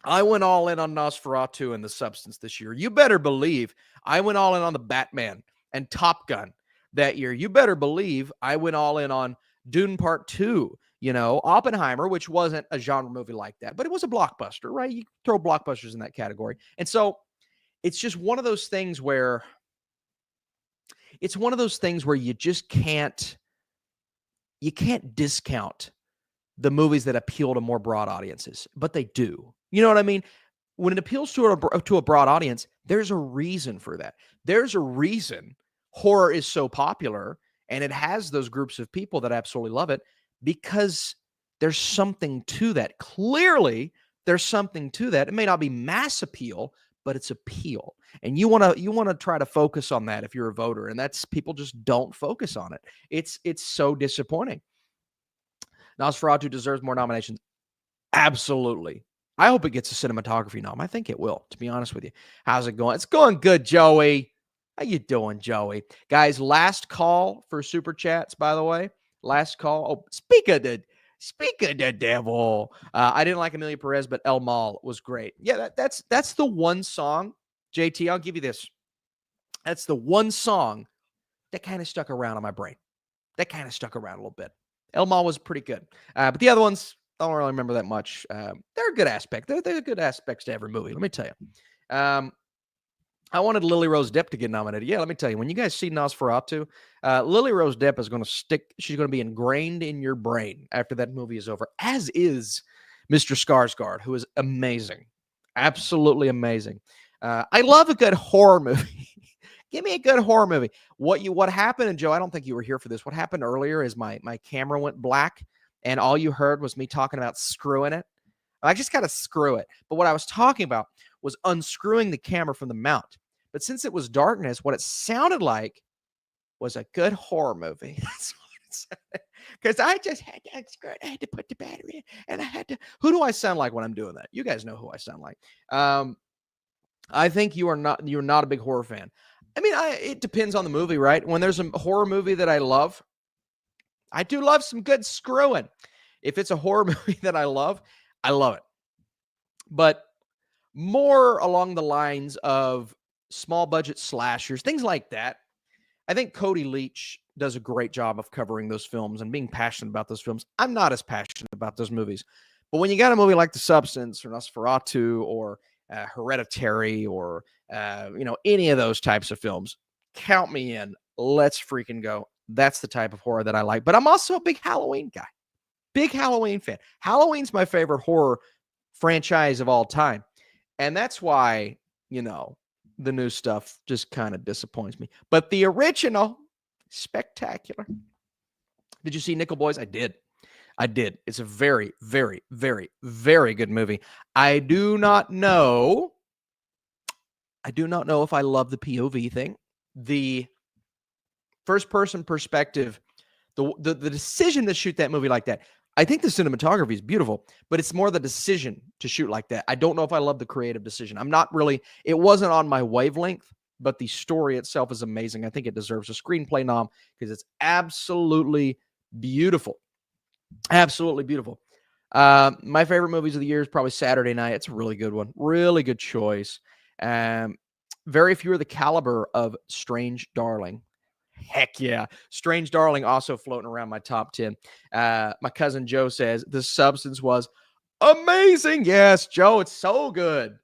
I went all in on Nosferatu and The Substance this year. You better believe I went all in on the Batman and Top Gun that year. You better believe I went all in on Dune Part 2, Oppenheimer, which wasn't a genre movie like that, but it was a blockbuster, right? You throw blockbusters in that category. And so it's just one of those things where you just can't discount the movies that appeal to more broad audiences, but they do. You know what I mean? When it appeals to a broad audience, there's a reason for that. There's a reason horror is so popular and it has those groups of people that absolutely love it, because there's something to that. Clearly, there's something to that. It may not be mass appeal, but it's appeal. And you want to try to focus on that if you're a voter, and that's, people just don't focus on it. It's so disappointing. Nosferatu deserves more nominations. Absolutely. I hope it gets a cinematography nom. I think it will, to be honest with you. How's it going? It's going good, Joey. How you doing, Joey? Guys, last call for super chats, by the way. Last call. Oh, speak of the devil. I didn't like Emilia Perez, but El Mal was great. Yeah, that's the one song, JT, I'll give you this. That's the one song that kind of stuck around on my brain. That kind of stuck around a little bit. El Mal was pretty good. But the other ones, I don't really remember that much. They're a good aspect. They're good aspects to every movie, let me tell you. I wanted Lily Rose Depp to get nominated. Yeah, let me tell you, when you guys see Nosferatu, Lily Rose Depp is going to stick. She's going to be ingrained in your brain after that movie is over, as is Mr. Skarsgård, who is amazing. Absolutely amazing. I love a good horror movie. Give me a good horror movie. What happened, and Joe, I don't think you were here for this. What happened earlier is my camera went black, and all you heard was me talking about screwing it. I just got to screw it. But what I was talking about was unscrewing the camera from the mount. But since it was darkness, what it sounded like was a good horror movie. That's what it said. Because I just had to unscrew it. I had to put the battery in, and I had to. Who do I sound like when I'm doing that? You guys know who I sound like. I think you're not a big horror fan. I mean, it depends on the movie, right? When there's a horror movie that I love, I do love some good screwing. If it's a horror movie that I love it. But more along the lines of small budget slashers, things like that. I think Cody Leach does a great job of covering those films and being passionate about those films. I'm not as passionate about those movies. But when you got a movie like The Substance or Nosferatu or Hereditary or any of those types of films, count me in. Let's freaking go. That's the type of horror that I like. But I'm also a big Halloween guy. Big Halloween fan. Halloween's my favorite horror franchise of all time. And that's why, the new stuff just kind of disappoints me. But the original, spectacular. Did you see Nickel Boys? I did. It's a very, very, very, very good movie. I do not know I do not know if I love the POV thing. The first-person perspective, the decision to shoot that movie like that. I think the cinematography is beautiful, but it's more the decision to shoot like that. I don't know if I love the creative decision. I'm not really, it wasn't on my wavelength, but the story itself is amazing. I think it deserves a screenplay nom because it's absolutely beautiful. Absolutely beautiful. My favorite movies of the year is probably Saturday Night. It's a really good one. Really good choice. Very few are the caliber of Strange Darling. Heck yeah. Strange Darling also floating around my top 10. My cousin Joe says The Substance was amazing. Yes, Joe, it's so good.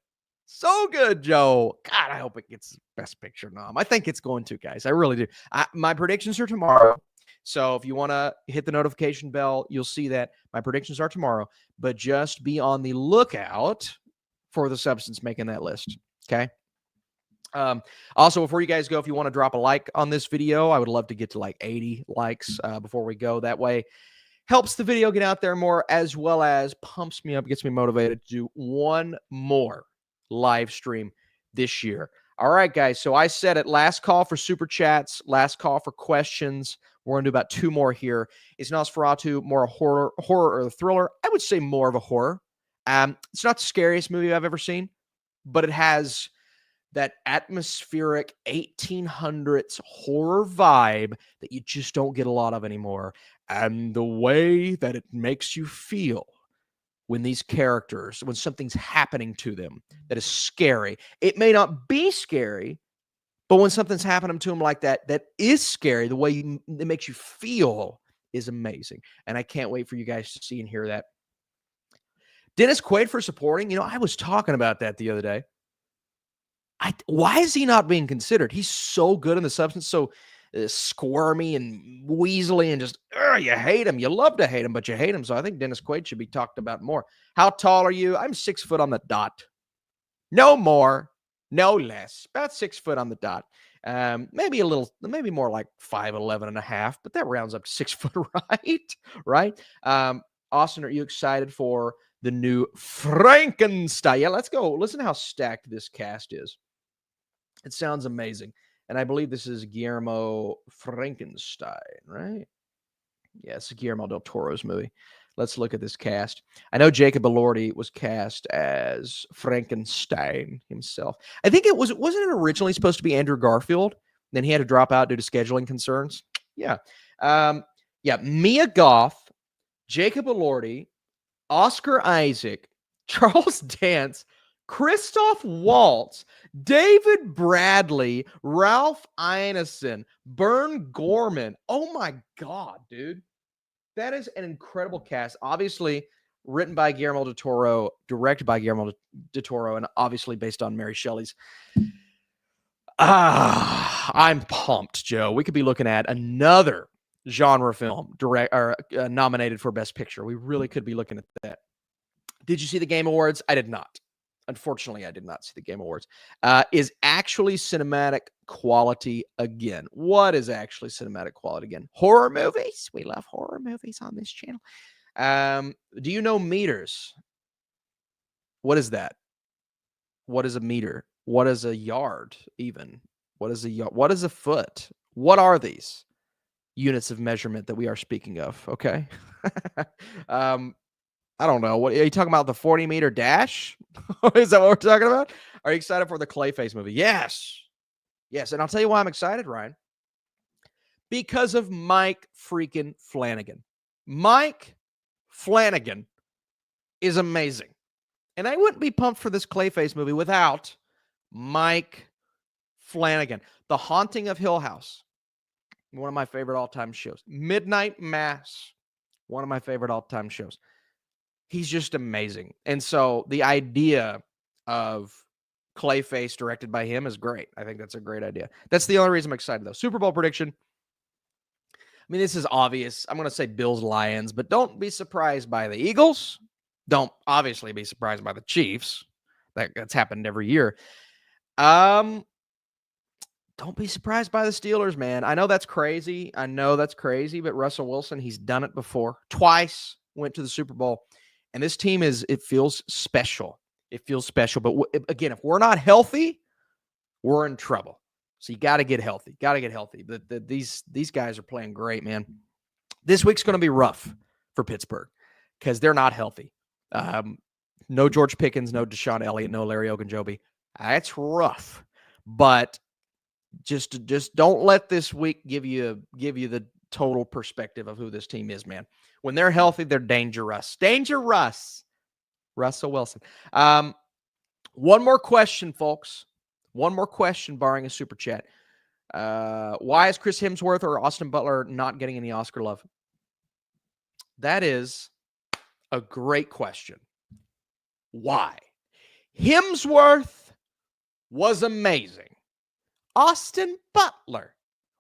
So good, Joe. God, I hope it gets Best Picture nom. I think it's going to, guys. I really do. My predictions are tomorrow. So if you want to hit the notification bell, you'll see that my predictions are tomorrow. But just be on the lookout for The Substance making that list. Okay. Also, before you guys go, if you want to drop a like on this video, I would love to get to like 80 likes before we go. That way, helps the video get out there more, as well as pumps me up, gets me motivated to do one more live stream this year. All right, guys. So I said it, last call for super chats, last call for questions. We're going to do about 2 more here. Is Nosferatu more a horror or a thriller? I would say more of a horror. It's not the scariest movie I've ever seen, but it has that atmospheric 1800s horror vibe that you just don't get a lot of anymore. And the way that it makes you feel when these characters, when something's happening to them that is scary. It may not be scary, but when something's happening to them like that, that is scary, the way it makes you feel is amazing. And I can't wait for you guys to see and hear that. Dennis Quaid for supporting. You know, I was talking about that the other day. Why is he not being considered? He's so good in The Substance, so squirmy and weaselly and just, you hate him. You love to hate him, but you hate him. So I think Dennis Quaid should be talked about more. How tall are you? I'm 6 foot on the dot. No more, no less. About 6 foot on the dot. Maybe more like 5'11 and a half, but that rounds up to 6 foot, right? Austin, are you excited for the new Frankenstein? Yeah, let's go. Listen to how stacked this cast is. It sounds amazing. And I believe this is Guillermo Frankenstein, right? Yes, Guillermo del Toro's movie. Let's look at this cast. I know Jacob Elordi was cast as Frankenstein himself. I think wasn't it originally supposed to be Andrew Garfield? Then he had to drop out due to scheduling concerns. Yeah. Mia Goth, Jacob Elordi, Oscar Isaac, Charles Dance, Christoph Waltz, David Bradley, Ralph Ineson, Bern Gorman. Oh my God, dude. That is an incredible cast. Obviously, written by Guillermo del Toro, directed by Guillermo del Toro, and obviously based on Mary Shelley's. I'm pumped, Joe. We could be looking at another genre film nominated for Best Picture. We really could be looking at that. Did you see the Game Awards? I did not. Unfortunately, I did not see the Game Awards. Is actually cinematic quality again? What is actually cinematic quality again? Horror movies. We love horror movies on this channel. Do you know meters? What is that? What is a meter? What is a yard even? What is a yard? What is a foot? What are these units of measurement that we are speaking of? Okay. I don't know. What are you talking about? The 40-meter dash? Is that what we're talking about? Are you excited for the Clayface movie? Yes. Yes. And I'll tell you why I'm excited, Ryan. Because of Mike freaking Flanagan. Mike Flanagan is amazing. And I wouldn't be pumped for this Clayface movie without Mike Flanagan. The Haunting of Hill House. One of my favorite all-time shows. Midnight Mass. One of my favorite all-time shows. He's just amazing. And so the idea of Clayface directed by him is great. I think that's a great idea. That's the only reason I'm excited, though. Super Bowl prediction. I mean, this is obvious. I'm going to say Bills, Lions, but don't be surprised by the Eagles. Don't obviously be surprised by the Chiefs. That's happened every year. Don't be surprised by the Steelers, man. I know that's crazy. But Russell Wilson, he's done it before. Twice went to the Super Bowl. And this team it feels special. It feels special. But again, if we're not healthy, we're in trouble. So you got to get healthy. Got to get healthy. These guys are playing great, man. This week's going to be rough for Pittsburgh because they're not healthy. No George Pickens, no Deshaun Elliott, no Larry Ogunjobi. That's rough. But just don't let this week give you the total perspective of who this team is, man. When they're healthy, they're dangerous. Dangerous. Russell Wilson. One more question, folks. One more question, barring a super chat. Why is Chris Hemsworth or Austin Butler not getting any Oscar love? That is a great question. Why? Hemsworth was amazing. Austin Butler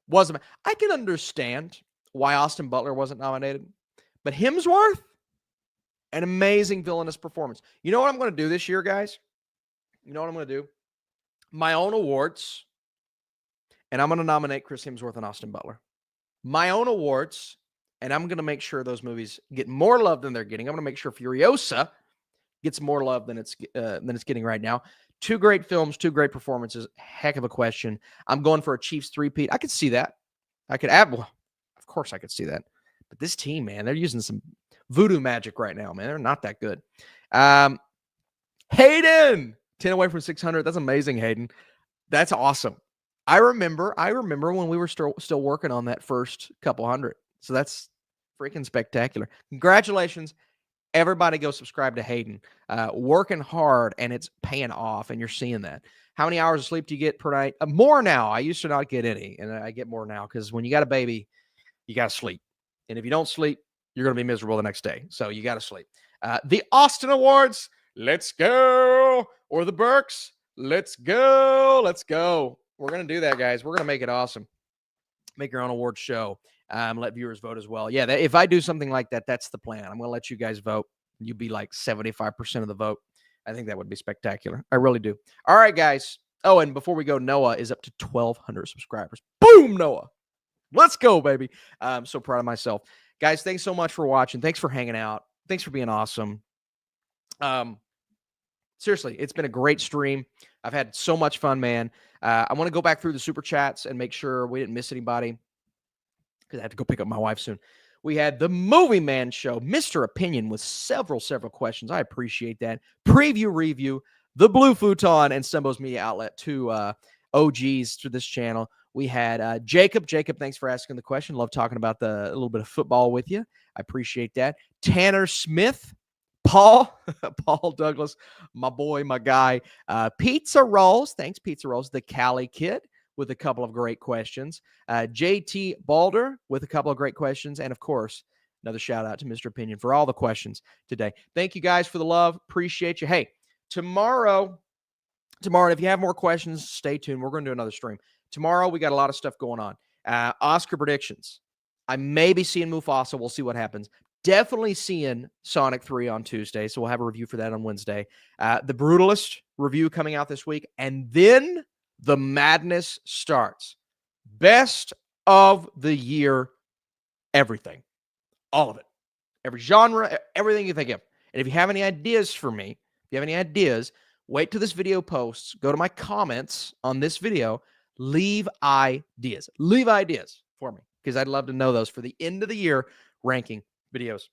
was amazing. I can understand why Austin Butler wasn't nominated, but Hemsworth, an amazing villainous performance. You know what I'm going to do this year, guys? You know what I'm going to do? My own awards, and I'm going to nominate Chris Hemsworth and Austin Butler. My own awards, and I'm going to make sure those movies get more love than they're getting. I'm going to make sure Furiosa gets more love than it's getting right now. 2 great films, 2 great performances. Heck of a question. I'm going for a Chiefs 3-peat. I could see that. I could add. Well, of course I could see that. But this team, man, they're using some voodoo magic right now, man. They're not that good. Hayden, 10 away from 600. That's amazing, Hayden. That's awesome. I remember when we were still working on that first couple hundred. So that's freaking spectacular. Congratulations. Everybody go subscribe to Hayden. Working hard, and it's paying off, and you're seeing that. How many hours of sleep do you get per night? More now. I used to not get any, and I get more now because when you got a baby, you got to sleep. And if you don't sleep, you're going to be miserable the next day. So you got to sleep. The Austin Awards, let's go. Or the Burks, let's go. Let's go. We're going to do that, guys. We're going to make it awesome. Make your own award show. Let viewers vote as well. Yeah, if I do something like that, that's the plan. I'm going to let you guys vote. You'd be like 75% of the vote. I think that would be spectacular. I really do. All right, guys. Oh, and before we go, Noah is up to 1,200 subscribers. Boom, Noah. Let's go, baby. I'm so proud of myself. Guys, thanks so much for watching. Thanks for hanging out. Thanks for being awesome. Seriously, it's been a great stream. I've had so much fun, man. I want to go back through the super chats and make sure we didn't miss anybody because I have to go pick up my wife soon. We had the Movie Man Show, Mr. Opinion, with several questions. I appreciate that. Preview review, the Blue Futon, and Stumbo's Media Outlet, 2 OGs to this channel. We had Jacob. Jacob, thanks for asking the question. Love talking about a little bit of football with you. I appreciate that. Tanner Smith, Paul Douglas, my boy, my guy. Pizza Rolls, thanks, Pizza Rolls. The Cali Kid with a couple of great questions. JT Balder with a couple of great questions. And, of course, another shout-out to Mr. Opinion for all the questions today. Thank you, guys, for the love. Appreciate you. Hey, tomorrow, if you have more questions, stay tuned. We're going to do another stream. Tomorrow, we got a lot of stuff going on. Oscar predictions. I may be seeing Mufasa. We'll see what happens. Definitely seeing Sonic 3 on Tuesday, so we'll have a review for that on Wednesday. The Brutalist review coming out this week, and then the madness starts. Best of the year, everything. All of it. Every genre, everything you think of. And if you have any ideas for me, if you have any ideas, wait till this video posts. Go to my comments on this video. Leave ideas. Leave ideas for me because I'd love to know those for the end of the year ranking videos.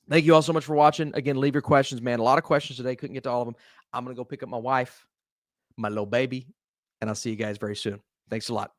Thank you all so much for watching. Again, leave your questions, man. A lot of questions today. Couldn't get to all of them. I'm going to go pick up my wife, my little baby, and I'll see you guys very soon. Thanks a lot.